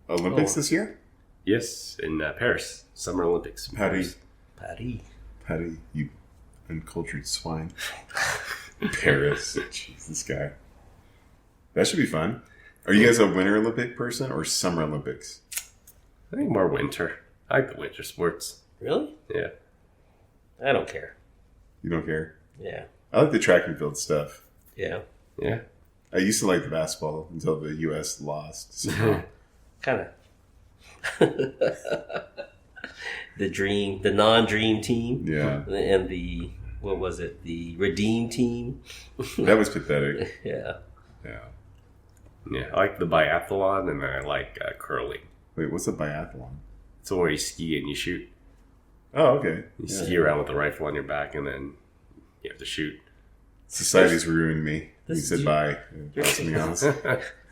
Olympics this year? Yes, in Paris. Summer Olympics. Patty, you uncultured swine. Paris. Jeez, this guy. That should be fun. Are you guys a Winter Olympic person or Summer Olympics? I think more winter. I like the winter sports. Really? Yeah. I don't care. You don't care? Yeah. I like the track and field stuff. Yeah. Yeah. I used to like the basketball until the U.S. lost. So. Kind of. The non-dream team. Yeah. And the, what was it? The redeem team. That was pathetic. Yeah. Yeah. Yeah, I like the biathlon, and then I like curling. Wait, what's a biathlon? It's where you ski and you shoot. Oh, okay. You ski around with a rifle on your back, and then you have to shoot. Society's ruined me. You said bye. To be honest.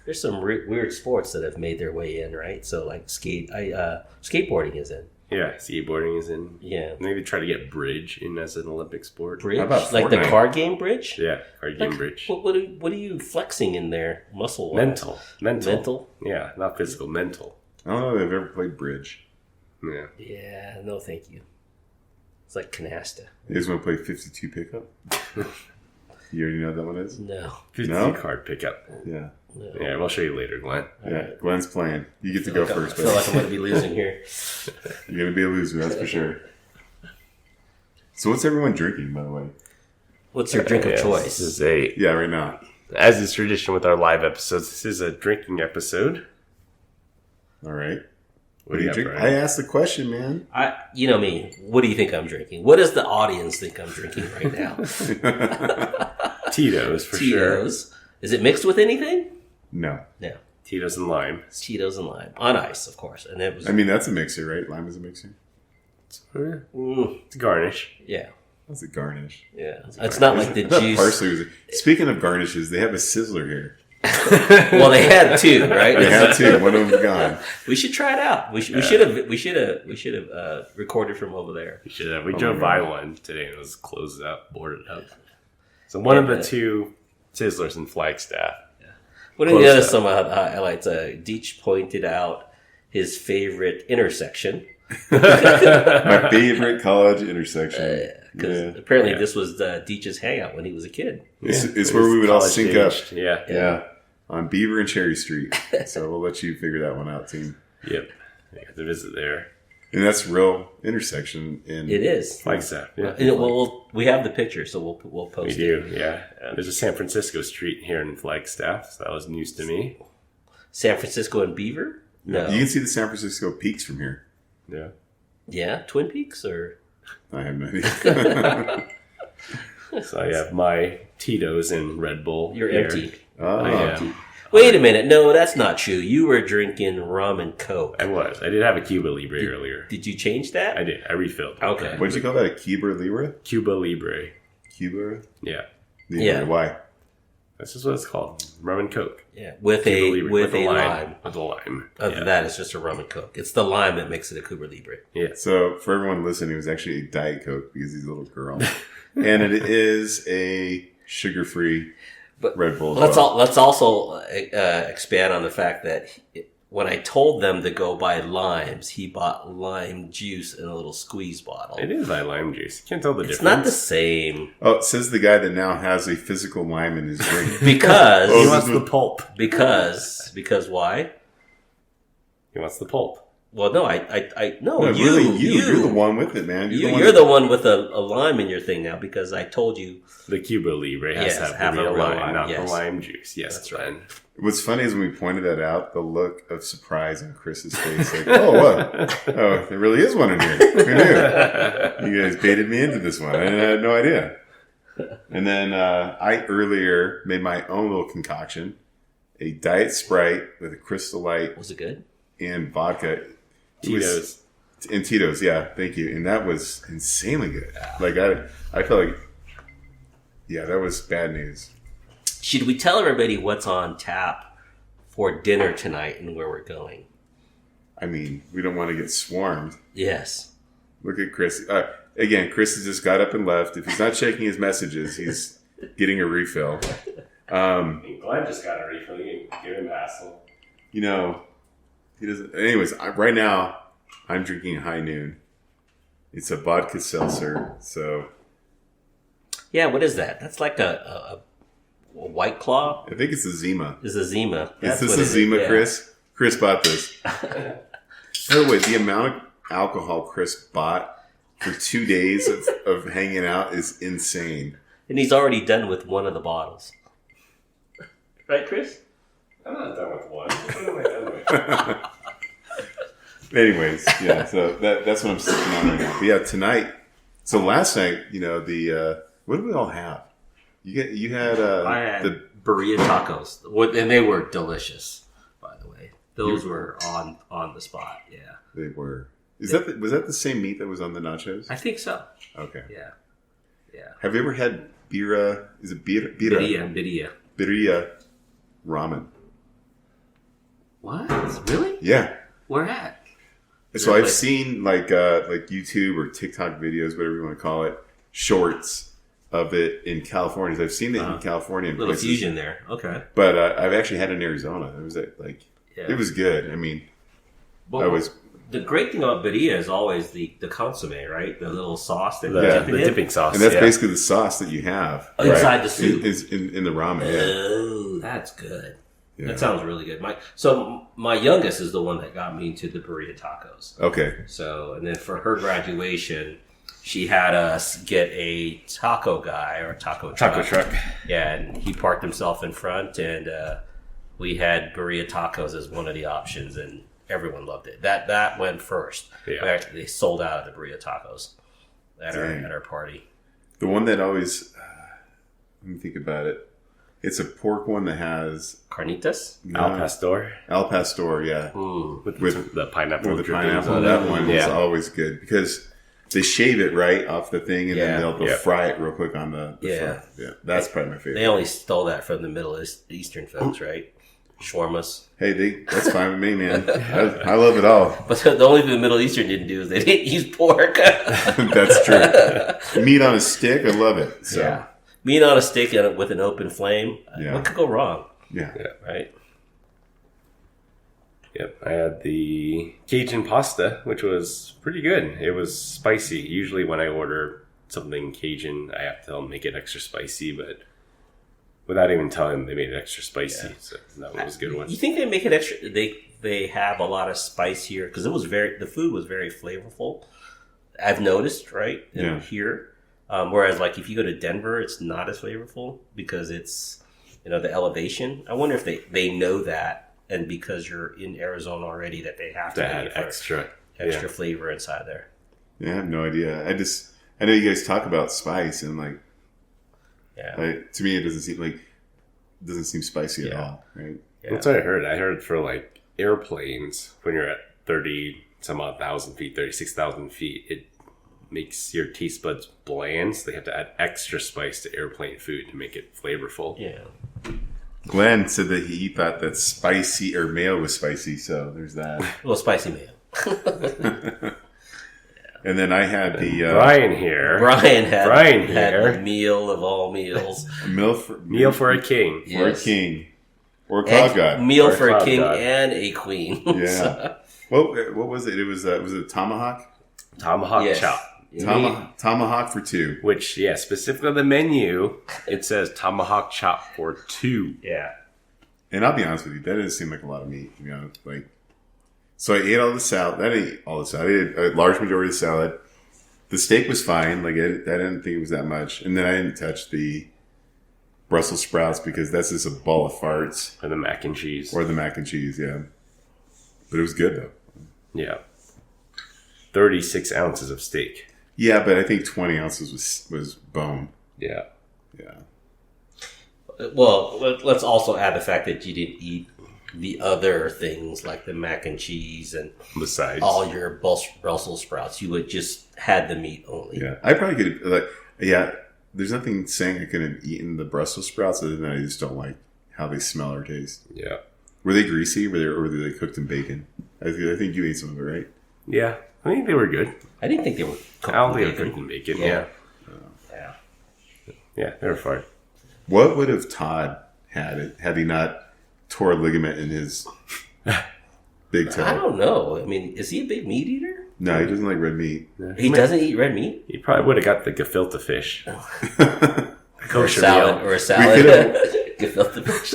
There's some weird sports that have made their way in, right? So like skateboarding is in. Yeah, skateboarding is in. Yeah. Maybe try to get bridge in as an Olympic sport. Bridge? How about like the Fortnite? card game bridge? Yeah, card game bridge. What are you flexing in there? Muscle? Mental. Mental? Yeah, not physical, mental. I don't know if I've ever played bridge. Yeah. Yeah, no thank you. It's like canasta. You guys want to play 52 pickup? You already know what that one is? No. 50 No? card pickup. Yeah. No. Yeah, we'll show you later, Glenn. Yeah, Glenn's playing. You get to go first, I feel like but I'm going to be losing here. you're going to be a loser, that's for sure. So what's everyone drinking, by the way? What's your drink of This choice? is a, Yeah, right now. as is tradition with our live episodes, this is a drinking episode. All right. What do you got, drink? Brian? I asked the question, man. You know me. What do you think I'm drinking? What does the audience think I'm drinking right now? Tito's, for sure. Tito's. Is it mixed with anything? No. No. Tito's and lime. It's Tito's and lime. On ice, of course. And it was... I mean, that's a mixer, right? Lime is a mixer. It's garnish. yeah. That's a garnish. Yeah. It's not like the I thought juice... parsley was. Speaking of garnishes, they have a sizzler here. Well, they had two, right? They had two. One of them's gone. We should try it out. We should have recorded from over there. We should have. We Oh drove my by one today and it was closed up, boarded up. So one of the two Sizzlers in Flagstaff. One of the other Close some highlights, Deech pointed out his favorite intersection. My favorite college intersection. Because apparently this was Deech's hangout when he was a kid. It's where we would all sync up. College-aged. Yeah. Yeah. On Beaver and Cherry Street. So we'll let you figure that one out, team. Yep. You have to visit there. And that's real intersection in It is. Flagstaff. Yeah. Well, we have the picture, so we'll We post it. do. Yeah. There's a San Francisco street here in Flagstaff, so that was news to me. San Francisco and Beaver? No. You can see the San Francisco peaks from here. Yeah. Yeah, Twin Peaks or I have no idea. So I have my Tito's and Red Bull. you're here. empty. Oh, I am. Wait a minute. No, that's not true. You were drinking rum and Coke. I was. I did have a Cuba Libre earlier. Did you change that? I did. I refilled. Okay. What'd you call that? A Cuba Libre? Cuba Libre. Cuba Yeah. Libre. Yeah. Why? That's just what it's called. Rum and Coke. Yeah, with Cuba a Libre, with a lime. lime. With a lime. Other than that, it's just a rum and Coke. It's the lime that makes it a Cuba Libre. Yeah. So for everyone listening, it was actually a Diet Coke because he's a little girl. And it is a sugar-free Red Bull. as well. Let's also expand on the fact that when I told them to go buy limes, he bought lime juice in a little squeeze bottle. It is like lime juice. You can't tell the It's difference. not the same Oh, it says the guy that now has a physical lime in his drink. because He wants the pulp. because why? He wants the pulp. Well, no, No, really, you're the one with it, man. You're the one with a lime in your thing now because I told you. The Cuba Libre has Yes, to have the real real lime, lime, not yes. the lime juice. Yes, That's right. Ben. What's funny is when we pointed that out, the look of surprise on Chris's face. Like, oh, what? Oh, there really is one in here. Who knew? You guys baited me into this one. I had no idea. And then I earlier made my own little concoction. A Diet Sprite with a Crystal Light Was it good? and vodka. Tito's. And Tito's, yeah, thank you. And that was insanely good. Like, I felt like, yeah, that was bad news. Should we tell everybody what's on tap for dinner tonight and where we're going? I mean, we don't want to get swarmed. Yes. Look at Chris. Again, Chris has just got up and left. If he's not checking his messages, he's getting a refill. Glenn just got a refill. You can give him hassle. You know, he doesn't. Anyways, right now, I'm drinking High Noon. It's a vodka seltzer. So Yeah, what is that? That's like a White Claw? I think it's a Zima. It's a Zima. Is That's this what a it is, Zima, yeah. Chris? Chris bought this. Oh, wait, the amount of alcohol Chris bought for 2 days of hanging out is insane. And he's already done with one of the bottles. Right, Chris? I'm not done with one. What am I done with? Anyways, yeah, so that's what I'm sipping on right now. But yeah, tonight, so last night, you know, what did we all have? You had I had the burrito tacos, and they were delicious, by the way. Those were on the spot. Yeah, they were. Was that the same meat that was on the nachos? I think so. Okay. Yeah. Have you ever had birria? Is it birria? Birria ramen. What? Really? Yeah. Where at? So I've seen like YouTube or TikTok videos, whatever you want to call it, shorts of it in California. I've seen it in California. Little fusion there. Okay. But I've actually had it in Arizona. It was it was good. I mean, the great thing about birria is always the consomme, right? The little sauce that the dipping sauce. And that's basically the sauce that you have. Inside the soup. Is in the ramen. Oh, that's good. Yeah. That sounds really good. My youngest is the one that got me into the burrito tacos. Okay. So, and then for her graduation, she had us get a taco guy or a taco truck. Yeah, and he parked himself in front, and we had burrito tacos as one of the options, and everyone loved it. That went first. Yeah. They sold out of the burrito tacos at our party. The one that always, let me think about it. It's a pork one that has carnitas, al pastor. Al pastor, yeah, with the pineapple. With the pineapple, that one is always good because they shave it right off the thing and then they'll fry it real quick on the front. Yeah, that's probably my favorite. They only stole that from the Middle Eastern folks, right? Shawarmas. Hey, that's fine with me, man. I love it all. But the only thing the Middle Eastern didn't do is they didn't use pork. That's true. Meat on a stick, I love it. So. Yeah. Meat on a stick with an open flame. What could go wrong? Yeah. Right? Yep. I had the Cajun pasta, which was pretty good. It was spicy. Usually when I order something Cajun, I have to tell them make it extra spicy, but without even telling them, they made it extra spicy. Yeah. So that one was a good one. You think they make it extra? They have a lot of spice here because the food was very flavorful. I've noticed, right? Here. Whereas, like, if you go to Denver, it's not as flavorful because it's, the elevation. I wonder if they know that, and because you're in Arizona already, that they have to add extra flavor inside there. Yeah, I have no idea. I know you guys talk about spice, and to me, it doesn't seem spicy at all, right? Yeah. That's what I heard. I heard for like airplanes, when you're at 30,000 feet, 36,000 feet, it makes your taste buds bland, so they have to add extra spice to airplane food to make it flavorful. Yeah. Glenn said that he thought that spicy or mayo was spicy, so there's that. Well, spicy mayo. And then I had the Brian here. Brian had the meal of all meals. Meal for a king. For a king. Or a cloud god. Meal for a king and a queen. Yeah. What was it? Was it a tomahawk? Tomahawk chop. Tomahawk for 2. Which, specifically on the menu, it says tomahawk chop for 2. Yeah. And I'll be honest with you, that doesn't seem like a lot of meat, to be honest. So I ate all the salad. I ate a large majority of the salad. The steak was fine. I didn't think it was that much. And then I didn't touch the Brussels sprouts because that's just a ball of farts. Or the mac and cheese. Yeah. But it was good, though. Yeah. 36 ounces of steak. Yeah, but I think 20 ounces was bone. Yeah. Yeah. Well, let's also add the fact that you didn't eat the other things like the mac and cheese and besides all your Brussels sprouts. You would just had the meat only. Yeah, I probably could. There's nothing saying I couldn't have eaten the Brussels sprouts other than I just don't like how they smell or taste. Yeah. Were they greasy? Or were they cooked in bacon? I think you ate some of it, right? Yeah. I think they were good. I didn't think they were cooked in bacon. Yeah. Yeah, they were fine. What would have Todd had he not tore a ligament in his big toe? I don't know. I mean, is he a big meat eater? No, he doesn't like red meat. He doesn't eat red meat? He probably would have got the gefilte fish. Kosher meal. Or a salad. Gefilte fish.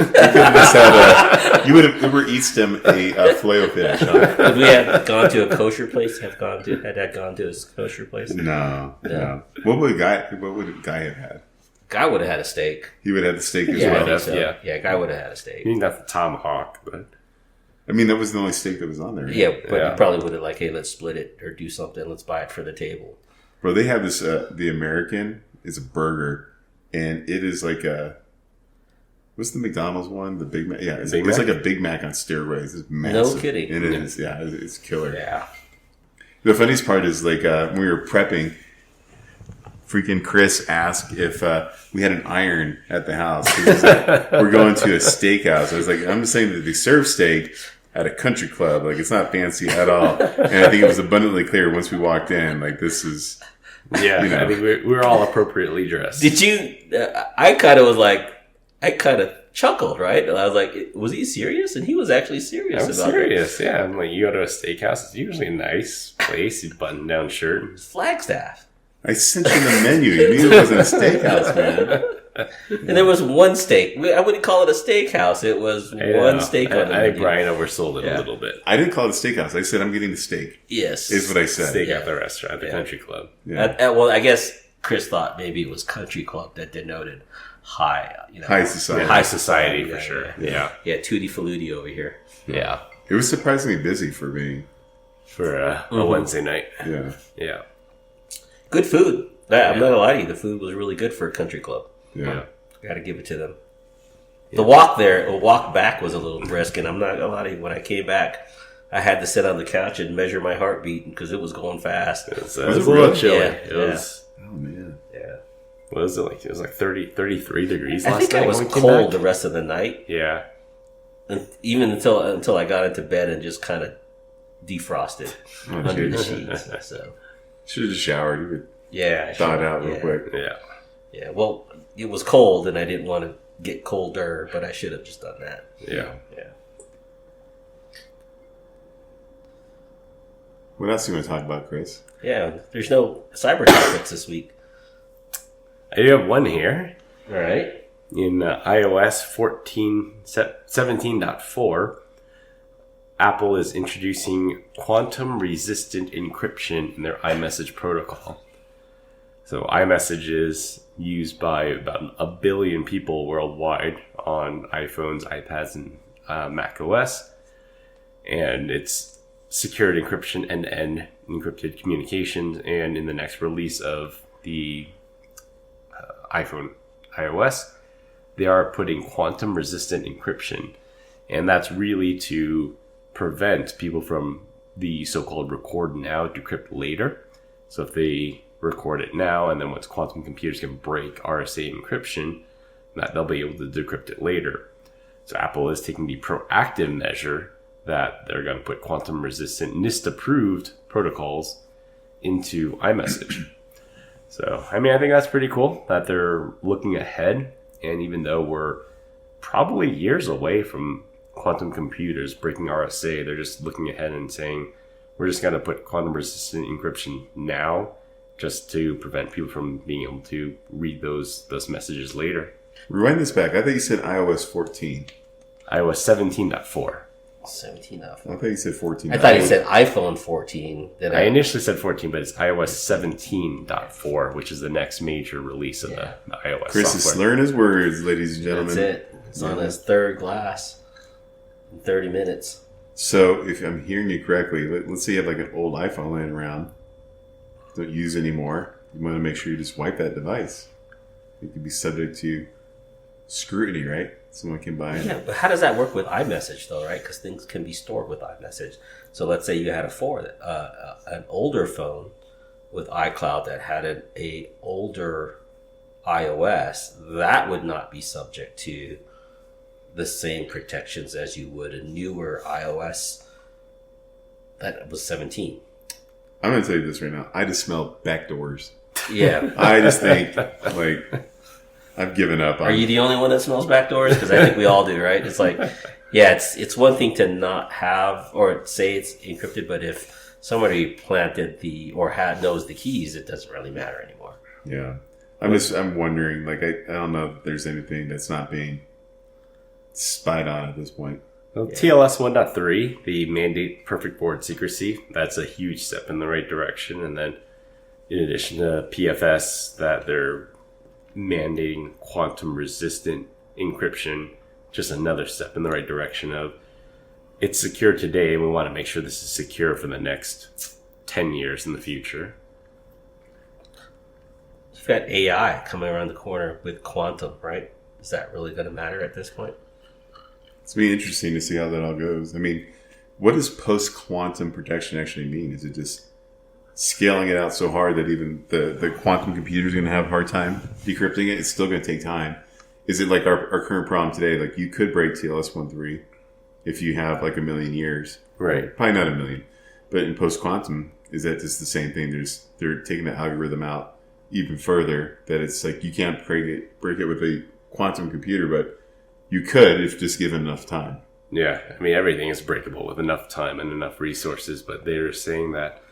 You would have Uber Eats'd him a filet of fish. Would we have gone to a kosher place? Had that gone to a kosher place? No. What would Guy have had? Guy would have had a steak. He would have had the steak as well. So. Yeah, Guy would have had a steak. I mean, not the tomahawk, but I mean, that was the only steak that was on there. Right? Yeah, but you probably would have hey, let's split it or do something. Let's buy it for the table. Bro, they have this. The American is a burger, and it is like What's the McDonald's one? The Big Mac? Yeah, it's Big like Mac? a Big Mac on steroids. It's massive. No kidding. And it is, yeah, it's killer. Yeah. The funniest part is like when we were prepping, freaking Chris asked if we had an iron at the house. He was like, we're going to a steakhouse. I was like, I'm just saying that they serve steak at a country club. Like, it's not fancy at all. And I think it was abundantly clear once we walked in, like, this is... Yeah, You know. I think we were all appropriately dressed. Did you? I kind of chuckled, right? And I was like, was he serious? And he was actually serious I'm about serious, yeah. I'm like, you go to a steakhouse, it's usually a nice place, you button-down shirt. it. Flagstaff. I sent you the menu. You knew it wasn't a steakhouse, man. And there was one steak. I wouldn't call it a steakhouse. It was one steak on the I think menu. Brian oversold it Yeah. a little bit. I didn't call it a steakhouse. I said I'm getting the steak. Yes. Is what I said. Steak Yeah. at the restaurant, at the country club. Yeah. Well, I guess Chris thought maybe it was country club that denoted high, High society. High society, for Yeah, sure. yeah. Yeah. Yeah, Tutti Frutti over here. Yeah. It was surprisingly busy for me. For a Wednesday night. Yeah. Yeah. Good food. I'm not gonna lie to you. The food was really good for a country club. Yeah. Got to give it to them. The walk back was a little brisk, and I'm not gonna lie to you. When I came back, I had to sit on the couch and measure my heartbeat because it was going fast. It was, Was a it little really? chilly. Yeah, It was, Oh, man. Yeah, what was it like? It was like 33 degrees I last think night. I was when we came cold back. the rest of the night, Yeah. and even until I got into bed and just kind of defrosted Oh, under the geez. sheets. So Should have just showered. You could yeah, I thaw it should- out real yeah. quick. Yeah. Yeah, well, it was cold, and I didn't want to get colder, but I should have just done that. Yeah. Yeah. What else do you want to talk about, Chris? Yeah, there's no Cybertruck this week. I do have one here. All right. In iOS 17.4, Apple is introducing quantum-resistant encryption in their iMessage protocol. So iMessage is used by about 1 billion people worldwide on iPhones, iPads, and Mac OS. And it's secured encryption, end-to-end encrypted communications. And in the next release of the iPhone iOS, they are putting quantum-resistant encryption. And that's really to prevent people from the so-called record now, decrypt later. So if they record it now, and then once quantum computers can break RSA encryption, that they'll be able to decrypt it later. So Apple is taking the proactive measure that they're going to put quantum-resistant NIST-approved protocols into iMessage. So, I mean, I think that's pretty cool that they're looking ahead. And even though we're probably years away from quantum computers breaking RSA, they're just looking ahead and saying, we're just going to put quantum-resistant encryption now just to prevent people from being able to read those messages later. Rewind this back. I thought you said iOS 14. iOS 17.4. 17 I thought you said 14. I thought he said iPhone 14. Then I initially said 14, but it's iOS 17.4, which is the next major release of the iOS Chris is software. slurring his words, ladies and gentlemen. That's it. It's on his third glass in 30 minutes. So, if I'm hearing you correctly, let's say you have like an old iPhone laying around, don't use anymore. You want to make sure you just wipe that device. It could be subject to scrutiny, right? Someone can buy it. Yeah, but how does that work with iMessage, though, right? Because things can be stored with iMessage. So let's say you had an older phone with iCloud that had an older iOS. That would not be subject to the same protections as you would a newer iOS that was 17. I'm going to tell you this right now. I just smell backdoors. Yeah. I just think, like, I've given up on Are you the only one that smells backdoors? Because I think we all do, right? It's like, yeah, it's one thing to not have or say it's encrypted, but if somebody planted knows the keys, it doesn't really matter anymore. Yeah. I'm wondering, like, I don't know if there's anything that's not being spied on at this point. Well, TLS 1.3, the mandate perfect board secrecy, that's a huge step in the right direction. And then in addition to PFS, that they're mandating quantum resistant encryption, just another step in the right direction of it's secure today, and we want to make sure this is secure for the next 10 years in the future. You've got AI coming around the corner with quantum, right? is that really going to matter at this point? It's going to be interesting to see how that all goes. I mean, what does post-quantum protection actually mean? Is it just scaling it out so hard that even the quantum computer is going to have a hard time decrypting it? It's still going to take time. Is it like our current problem today? Like, you could break TLS 1.3 if you have like 1 million years. Right. Probably not 1 million. But in post-quantum, is that just the same thing? They're taking the algorithm out even further, that it's like you can't break it with a quantum computer, but you could if just given enough time. Yeah, I mean, everything is breakable with enough time and enough resources, but they're saying that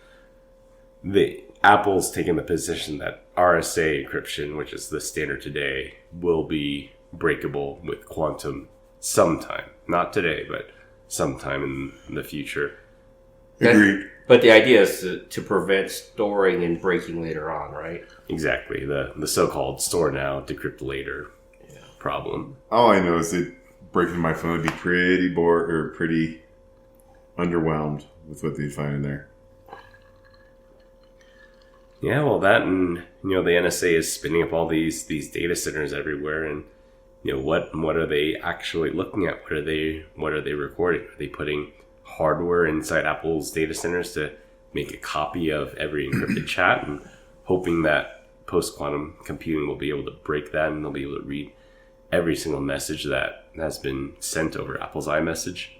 Apple's taking the position that RSA encryption, which is the standard today, will be breakable with quantum sometime. Not today, but sometime in the future. Agreed. But the idea is to prevent storing and breaking later on, right? Exactly. The so-called store now, decrypt later problem. All I know is that breaking my phone would be pretty bored or pretty underwhelmed with what they find in there. Yeah, well, that and the NSA is spinning up all these data centers everywhere, and what are they actually looking at? What are they recording? Are they putting hardware inside Apple's data centers to make a copy of every encrypted chat and hoping that post-quantum computing will be able to break that and they'll be able to read every single message that has been sent over Apple's iMessage?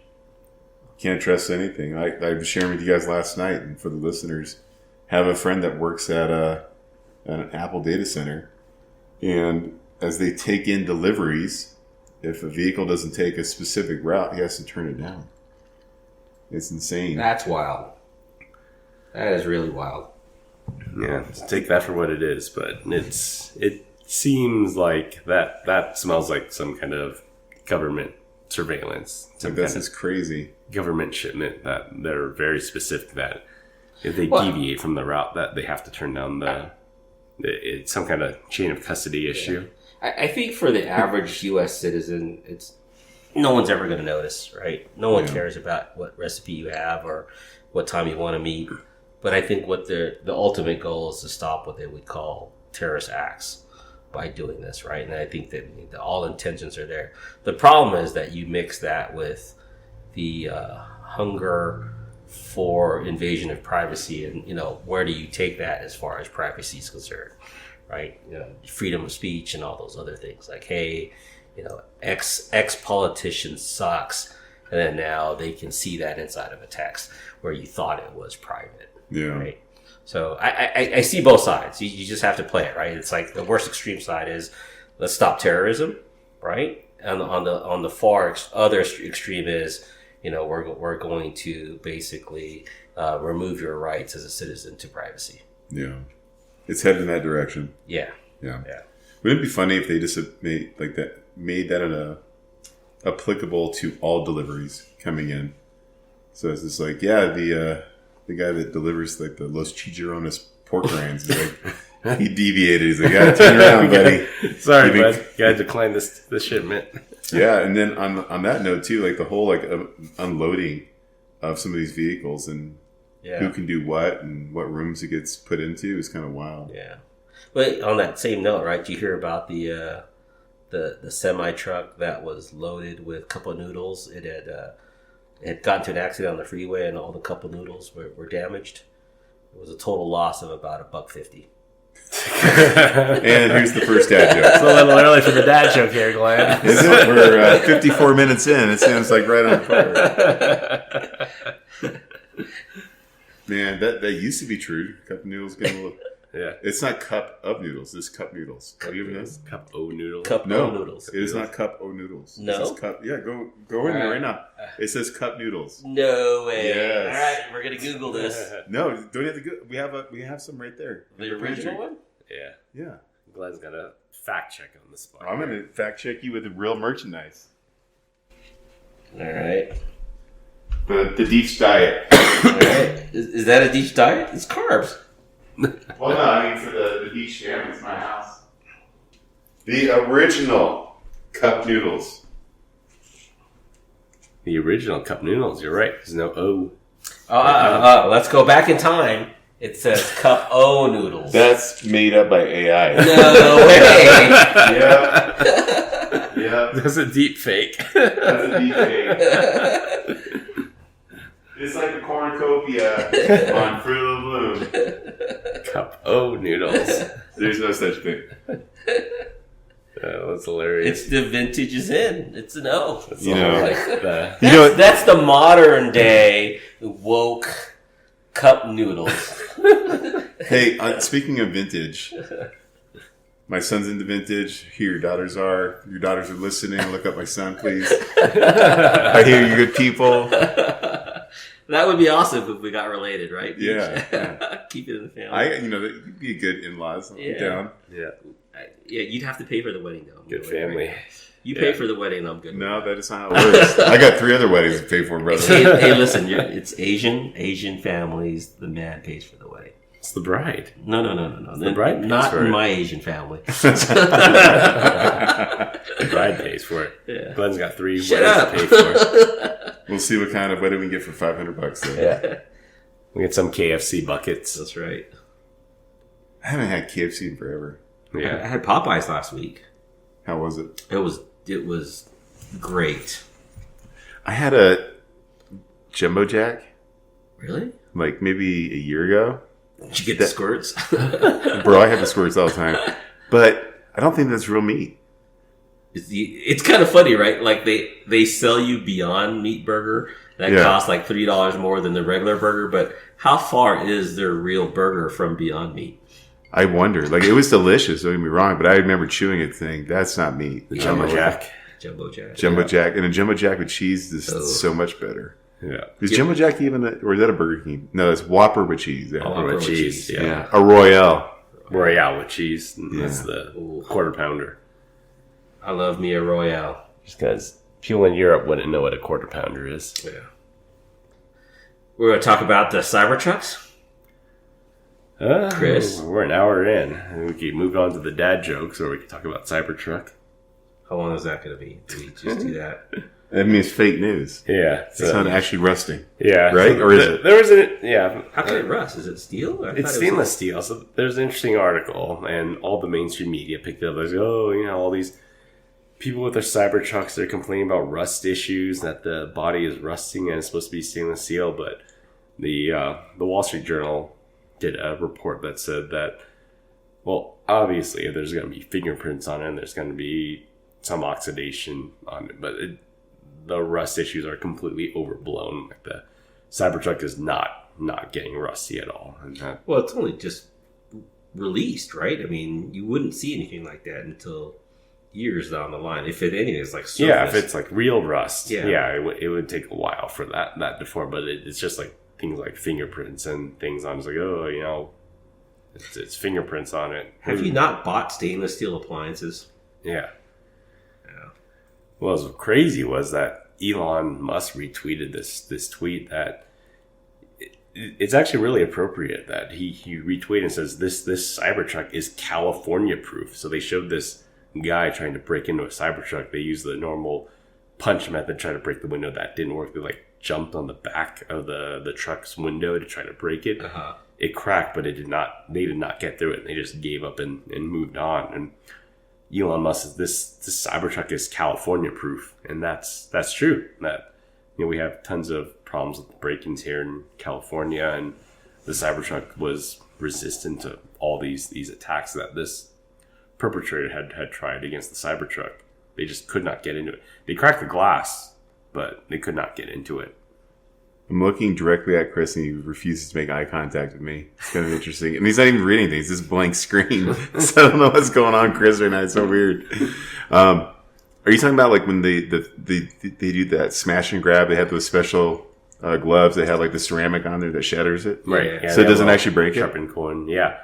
Can't trust anything. I was sharing with you guys last night, and for the listeners, have a friend that works at an Apple data center, and as they take in deliveries, if a vehicle doesn't take a specific route, he has to turn it down. It's insane. That's wild. That is really wild. Yeah, take that for what it is, but it seems like that smells like some kind of government surveillance. This is crazy. Government shipment that they're very specific that if they deviate from the route that they have to turn down it's some kind of chain of custody issue. I think for the average U.S. citizen, no one's ever going to notice, right? No one cares about what recipe you have or what time you want to meet. But I think what the ultimate goal is to stop what they would call terrorist acts by doing this, right? And I think that all intentions are there. The problem is that you mix that with the hunger for invasion of privacy, and where do you take that as far as privacy is concerned, right? Freedom of speech and all those other things. Like, hey, ex politician sucks, and then now they can see that inside of a text where you thought it was private. Yeah. Right. So I see both sides. You just have to play it, right? It's like the worst extreme side is let's stop terrorism, right? And on the far other extreme is we're going to basically remove your rights as a citizen to privacy. Yeah, it's headed in that direction. Yeah. Wouldn't it be funny if they just made that applicable to all deliveries coming in? So it's just like, the guy that delivers like the Los Chicharrones pork rinds, like, he deviated. He's like, turn around, buddy. Sorry, bud. Gotta decline this shipment. Yeah, and then on that note too, like the whole unloading of some of these vehicles and who can do what and what rooms it gets put into is kind of wild. Yeah, but on that same note, right? Do you hear about the semi truck that was loaded with cup of noodles? It had gotten to an accident on the freeway, and all the cup of noodles were damaged. It was a total loss of about $1.50. And here's the first dad joke. It's a little early for the dad joke here, Glenn. Is it? We're 54 minutes in. It sounds like right on par. Man, that used to be true. Cup of noodles getting a little... Yeah. It's not cup of noodles. It's cup noodles. Cup Do you even know? Cup O noodles. Cup No, O noodles. it is not cup o noodles. No? It says cup. Yeah, go in there right now. It says cup noodles. No way. Yes. All right, we're gonna Google this. No, don't you have to go. We have some right there. The original one? Yeah. Yeah. Glenn's got a fact check on the spot. I'm gonna fact check you with the real merchandise. All right. The Deep's diet. All right. Is that a Deech diet? It's carbs. Well, no, I mean for the beach jam, it's my house. The original cup noodles. The original cup noodles. You're right. There's no O. Let's go back in time. It says cup O noodles. That's made up by AI. No way. Yeah. Yep. That's a deep fake. That's a deep fake. It's like a cornucopia on Fruit of the Loom. Cup O noodles. There's no such thing. That was hilarious. It's the vintage is in. It's an O. That's You know, That's the modern day woke cup noodles. Hey, speaking of vintage, my son's into vintage. Here, your daughters are. Your daughters are listening. Look up my son, please. I hear you good people. That would be awesome if we got related, right? Yeah. Keep it in the family. You'd be good in-laws. I'll be Yeah. down. Yeah. Yeah, you'd have to pay for the wedding, though. Good family. You pay for the wedding, I'm good. No, that is not how it works. I got 3 other weddings to pay for, brother. Hey, listen, it's Asian families. The man pays for the wedding. It's the bride. No. The bride pays not for in it. my Asian family. The bride pays for it. Yeah. Glenn's got 3 Shut weddings up. to pay for. We'll see what kind of wedding we get for $500. Though. Yeah. We get some KFC buckets. That's right. I haven't had KFC in forever. I Yeah. had Popeyes last week. How was it? It was great. I had a Jumbo Jack Really? like maybe a year ago. Did you get the squirts? Bro, I have the squirts all the time. But I don't think that's real meat. It's kind of funny, right? Like they sell you Beyond Meat burger that costs like $3 more than the regular burger, but how far is their real burger from Beyond Meat? I wonder. Like, it was delicious, don't get me wrong, but I remember chewing it saying, that's not meat. The Jumbo Jack. Jumbo Jack. Jumbo Jack. And a Jumbo Jack with cheese is Oh. so much better. Yeah. Is Jumbo Jack even or is that a Burger King? No, it's Whopper with cheese. Yeah. Whopper with cheese. Yeah. A Royale. Royale with cheese. That's Yeah. the Ooh. quarter pounder. I love me a Royale. Just because people in Europe wouldn't know what a quarter pounder is. Yeah. We're going to talk about the Cybertrucks. Chris? We're an hour in. And we could move on to the dad jokes, or we could talk about Cybertruck. How long is that going to be? Do we just do that? That means fake news. Yeah. It's not actually rusting. Yeah. Right? Or is it? There was a, yeah. How can it rust? Is it steel? I thought it It's was- stainless steel. So there's an interesting article, and all the mainstream media picked it up. There's, all these people with their Cybertrucks, they're complaining about rust issues, that the body is rusting and it's supposed to be stainless steel. But the Wall Street Journal did a report that said that, well, obviously there's going to be fingerprints on it, and there's going to be some oxidation on it, but the rust issues are completely overblown. Like, the Cybertruck is not getting rusty at all. And Well, it's only just released, right? I mean, you wouldn't see anything like that until years down the line. If it anything, it's like surface. yeah, if it's like real rust, Yeah. it would take a while for that to form. But it's just like things like fingerprints and things on. It's like, it's fingerprints on it. Have you not bought stainless steel appliances? Yeah. Yeah. What was crazy was that Elon Musk retweeted this tweet that it's actually really appropriate that he retweeted and says this Cybertruck is California proof. So they showed this guy trying to break into a Cybertruck. They used the normal punch method trying to break the window. That didn't work. They jumped on the back of the truck's window to try to break it. Uh-huh. It cracked, but they did not get through it. And they just gave up and moved on. And Elon Musk says this Cybertruck is California proof, and that's true. That we have tons of problems with break-ins here in California, and the Cybertruck was resistant to all these attacks that this perpetrator had tried against the Cybertruck. They just could not get into it. They cracked the glass, but they could not get into it. I'm looking directly at Chris, and he refuses to make eye contact with me. It's kind of interesting. And he's not even reading anything. It's this blank screen. So I don't know what's going on, Chris, right now. It's so weird. Are you talking about like when they do that smash and grab? They have those special gloves. They have like the ceramic on there that shatters it. Right. So it doesn't actually break it? Sharpened coin. Yeah.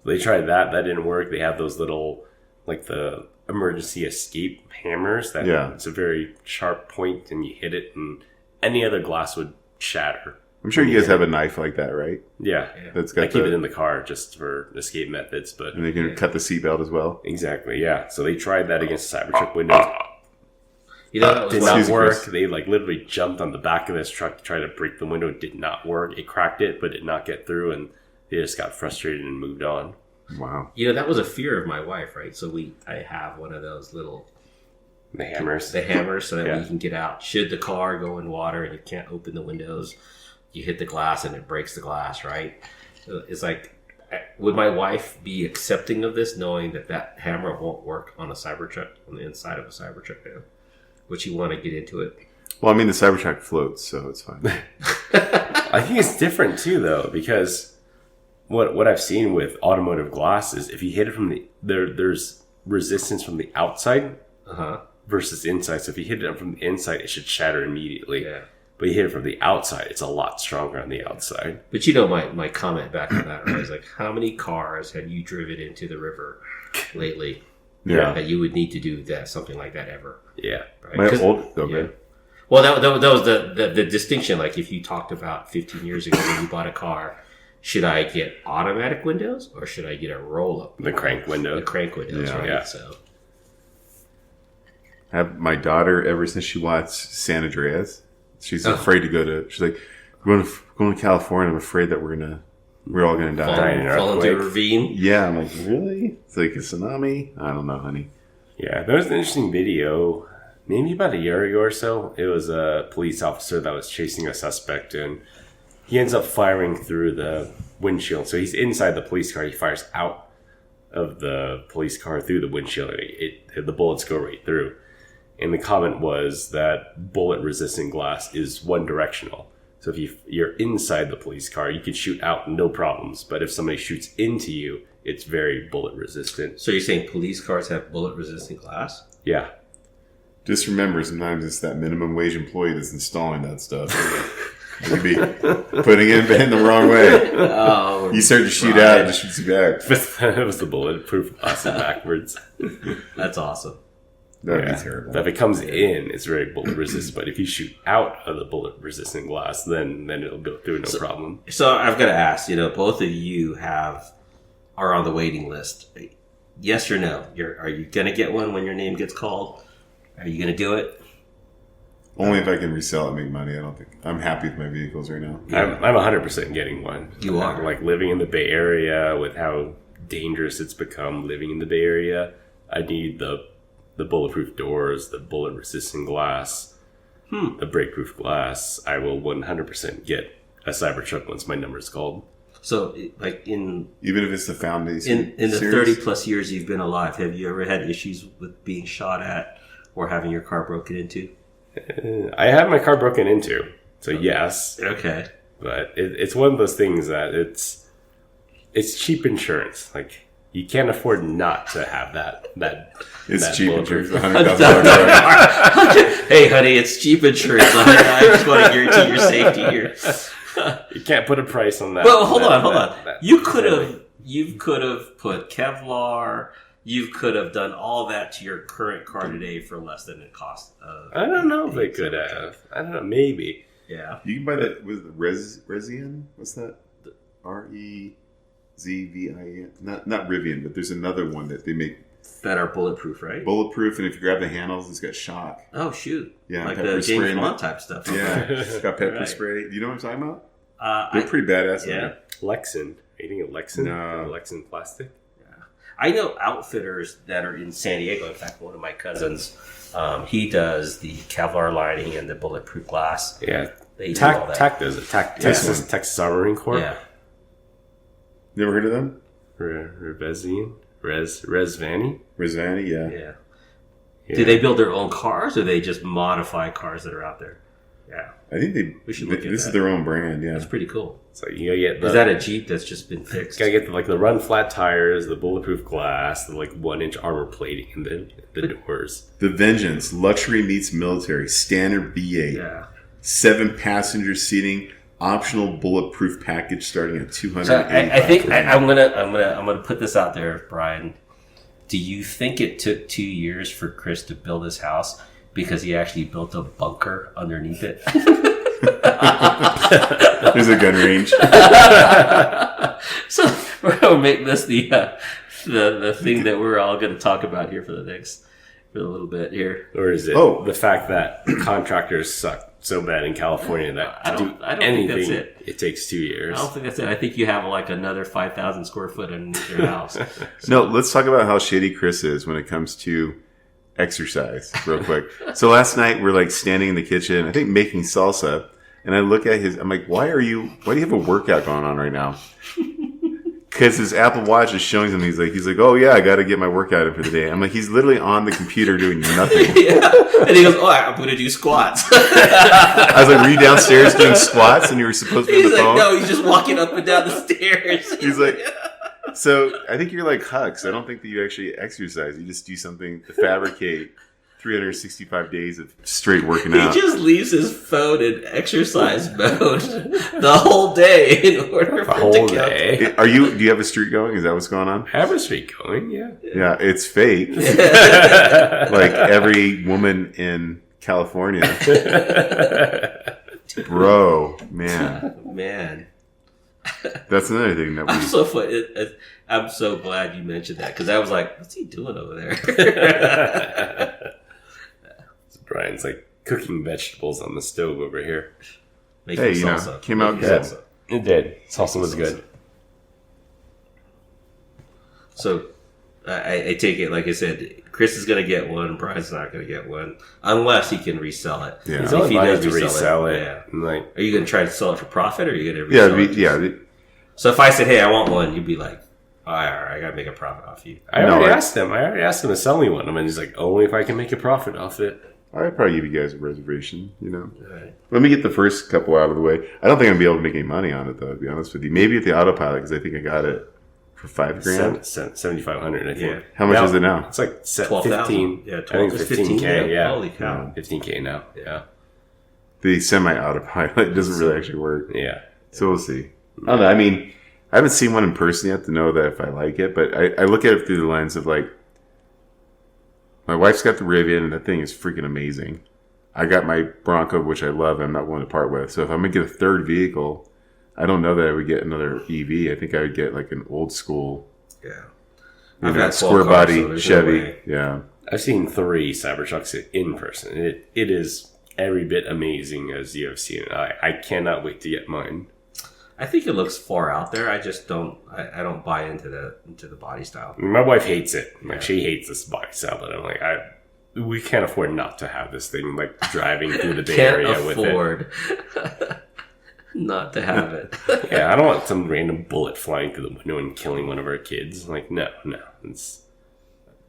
They tried that. That didn't work. They have those little, like the emergency escape hammers. That it's a very sharp point, and you hit it, and any other glass would shatter. I'm sure you guys have a knife like that, right? Yeah. That's got I keep it in the car just for escape methods, but and they can cut the seatbelt as well. exactly, yeah. So they tried that against the Cybertruck windows. You know, that was Did one- not Excuse me, work. Chris. They literally jumped on the back of this truck to try to break the window. It did not work. It cracked it, but did not get through, and they just got frustrated and moved on. Wow. that was a fear of my wife, right? So I have one of those little The hammers. The hammers, so that Yeah. we can get out. Should the car go in water and you can't open the windows, you hit the glass and it breaks the glass, right? So it's like, would my wife be accepting of this, knowing that that hammer won't work on a Cybertruck, on the inside of a Cybertruck now? Would she want to get into it? Well, I mean, the Cybertruck floats, so it's fine. I think it's different too, though, because what I've seen with automotive glass is if you hit it from there's resistance from the outside versus inside. So if you hit it from the inside, it should shatter immediately. Yeah. But you hit it from the outside, it's a lot stronger on the outside. But you know my comment back on that, right? Is like, how many cars have you driven into the river lately? Yeah. That you would need to do that, something like that ever. Yeah. Right? My 'Cause- old... Okay. yeah. Well, that was the distinction. Like if you talked about 15 years ago when you bought a car, should I get automatic windows or should I get a roll-up? The crank window. The crank windows, Yeah. right? Yeah. So I have my daughter, ever since she watched San Andreas, she's afraid to go to... She's like, going to California, I'm afraid that we're all going to die. Dying in an fall into a earthquake. ravine. Yeah, I'm like, really? It's like a tsunami? I don't know, honey. Yeah, there was an interesting video, maybe about a year ago or so. It was a police officer that was chasing a suspect, and he ends up firing through the windshield. So he's inside the police car. He fires out of the police car through the windshield. The bullets go right through. And the comment was that bullet-resistant glass is one-directional. So if you're inside the police car, you can shoot out no problems. But if somebody shoots into you, it's very bullet-resistant. So you're saying police cars have bullet-resistant glass? Yeah. Just remember, sometimes it's that minimum wage employee that's installing that stuff. You could be putting it in the wrong way. Oh, You start to shoot out, it just shoots you back. It was the bulletproof glass backwards. that's awesome. That would Yeah. be terrible. But if it comes in, it's very bullet resistant. But if you shoot out of the bullet resistant glass, then it'll go through no problem. So I've got to ask, both of you are on the waiting list. Yes or no? Are you going to get one when your name gets called? Are you going to do it? Only if I can resell it and make money. I don't think... I'm happy with my vehicles right now. I'm 100% getting one. You are? Like living in the Bay Area with how dangerous it's become living in the Bay Area. I need the bulletproof doors, the bullet resistant glass, the break-proof glass. I will 100% get a Cybertruck once my number's called. So, like Even if it's the Foundation in the series? 30 plus years you've been alive, have you ever had issues with being shot at or having your car broken into? I had my car broken into, so yes. Okay. But it's one of those things that it's cheap insurance. Like, you can't afford not to have that. It's that cheap bulletproof. insurance. $100,000. Hey, honey, it's cheap insurance. I just want to guarantee your safety here. You can't put a price on that. Well, hold on. that- You could have put Kevlar. You could have done all that to your current car today for less than it cost. I don't know if they could have. I don't know. Maybe. Yeah. You can buy that with Rezian. What's that? REZVIN. Not Rivian, but there's another one that they make That are bulletproof, right? bulletproof, and if you grab the handles, it's got shock. Oh, shoot. Yeah, Like pepper the spray James in Bond it. type stuff. Yeah, it's got pepper Right. spray. Do you know what I'm talking about? I, They're pretty badass. yeah. Yeah. Lexan. Are you thinking of Lexan? No. Lexan plastic? I know outfitters that are in San Diego. In fact, one of my cousins, he does the Kevlar lining and the bulletproof glass. Yeah. They do all that. TAC does it. Texas Armoring Corps. Yeah. You ever heard of them? Revezian? Resvani? Rizvani, yeah. Yeah. Yeah. Do they build their own cars or they just modify cars that are out there? Yeah. I think We should look at this that. is their own brand, yeah. That's pretty cool. So you gotta get Is that a Jeep that's just been fixed? gotta get the run flat tires, the bulletproof glass, the 1-inch armor plating in the doors. The Vengeance, luxury meets military, standard B8, Yeah. 7-passenger seating, optional bulletproof package starting at $285. So I think I'm gonna put this out there, Brian. Do you think it took 2 years for Chris to build his house because he actually built a bunker underneath it? There's a gun range. So we're gonna make this the thing that we're all gonna talk about here for a little bit here. Or is it the fact that contractors suck so bad in California that I to don't do think anything, that's it takes 2 years? I don't think that's it. I think you have like another 5,000 square foot underneath your house. No, let's talk about how shady Chris is when it comes to exercise real quick. So last night we're like standing in the kitchen, I think making salsa, and I look at I'm like, why do you have a workout going on right now? Because his Apple Watch is showing him. He's like, oh yeah, I got to get my workout in for the day. I'm like, he's literally on the computer doing nothing. Yeah. And he goes, oh, I'm going to do squats. I was like, were you downstairs doing squats and you were supposed to be on the phone? No, he's just walking up and down the stairs. He's like, so I think you're like Hux. I don't think that you actually exercise. You just do something to fabricate 365 days of straight working out. He just leaves his phone in exercise mode the whole day in order for it to count. Do you have a streak going? Is that what's going on? I have a streak going, yeah. Yeah, it's fake. Like every woman in California. Bro, man. That's another thing that I'm so glad you mentioned that, because I was like, what's he doing over there? Brian's like cooking vegetables on the stove over here. Making salsa. Came out good. Salsa. It did. Salsa was good. So, I take it, like I said, Chris is going to get one, Brian's not going to get one, unless he can resell it. Yeah. He's If only he buying does to resell it. yeah. Like, Are you going to try to sell it for profit, or are you going to resell it? Yeah. So if I said, hey, I want one, you'd be like, all right, I got to make a profit off you. I already asked him to sell me one. I mean, he's like, only if I can make a profit off it. I'd probably give you guys a reservation, Right. Let me get the first couple out of the way. I don't think I'm going to be able to make any money on it, though, to be honest with you. Maybe at the autopilot, because I think I got it for $5,000. 7,500, I think. Yeah. How much is it now? It's like 12,000. 15. Yeah, I think it's 15K, yeah. Holy cow. 15K now, yeah. The semi-autopilot doesn't really actually work. Yeah. So we'll see. I don't know. I mean, I haven't seen one in person yet to know that if I like it, but I look at it through the lens of like, my wife's got the Rivian, and that thing is freaking amazing. I got my Bronco, which I love, and I'm not willing to part with. So if I'm going to get a third vehicle, I don't know that I would get another EV. I think I would get like an old school, I've got 12 square cars, body so there's Chevy. no way. Yeah. I've seen 3 Cybertrucks in person. It is every bit amazing as you have seen it. I cannot wait to get mine. I think it looks far out there. I just don't. I don't buy into the body style. My wife hates it. Like, she hates this body style, but I'm like, we can't afford not to have this thing, like, driving through the Bay Area with it. Can't afford not to have it. Yeah, I don't want some random bullet flying through the window and killing one of our kids. Like, no.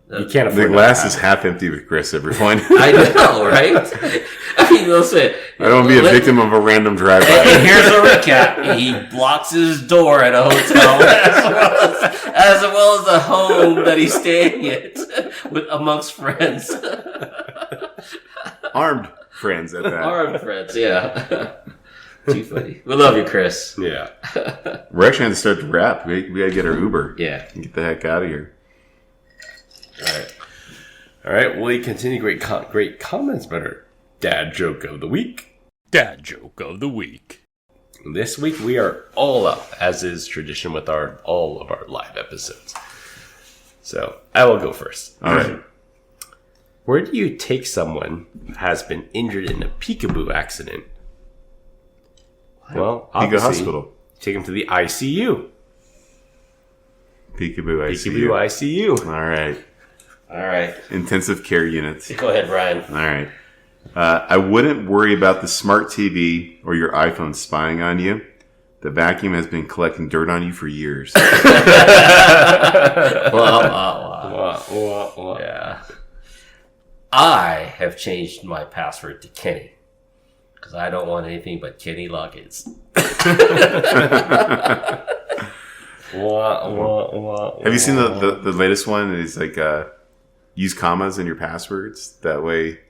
You can't afford The glass is half empty with Chris, everyone. I know, right? I mean, listen. I don't want to be a victim of a random drive-by. And here's a recap. He blocks his door at a hotel as well as the home that he's staying at amongst friends. Armed friends at that. Armed friends, yeah. Too funny. We love you, Chris. Yeah. We're actually going to start to wrap. We got to get our Uber. Yeah. And get the heck out of here. All right. We continue great comments about our dad joke of the week. Dad joke of the week. This week we are all up, as is tradition with all of our live episodes. So I will go first. All right. Where do you take someone who has been injured in a peekaboo accident? Well, Pico obviously, Hospital. take him to the ICU. Peekaboo ICU. Peekaboo ICU. All right. All right. Intensive care units. Go ahead, Brian. All right. I wouldn't worry about the smart TV or your iPhone spying on you. The vacuum has been collecting dirt on you for years. Yeah. I have changed my password to Kenny because I don't want anything but Kenny logins. Have you seen the latest one? It's like use commas in your passwords. That way,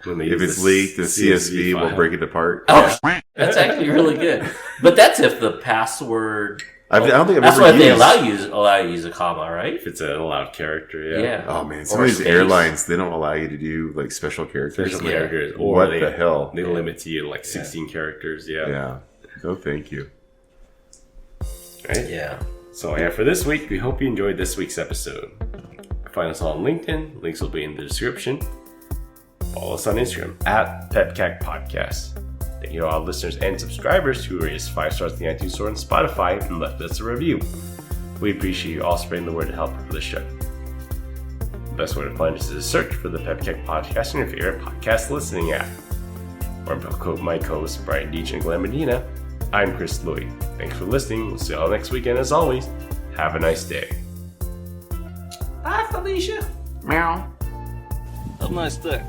if it's leaked, the CSV will break it apart. Oh, that's actually really good. But that's if the password. I don't think I've that's ever why used. they allow you to use a comma, right? If it's an allowed character, yeah. Yeah. Oh man, some Or of these space. airlines they don't allow you to do like special characters. Special characters. Or What the hell? They limit to you to like 16 characters, yeah. Yeah. No, thank you. Right? Yeah. So yeah, for this week, we hope you enjoyed this week's episode. Find us on LinkedIn. Links will be in the description. Follow us on Instagram at PEBCAK Podcast. Thank you to all listeners and subscribers who raised 5 stars in the iTunes Store and Spotify and left us a review. We appreciate you all spreading the word to help for the show. The best way to find us is to search for the PEBCAK Podcast in your favorite podcast listening app. Or my co-hosts, Brian Deach and Glenn Medina, I'm Chris Louie. Thanks for listening. We'll see you all next weekend. As always, have a nice day. Hi, Felicia. Meow. Have a nice day.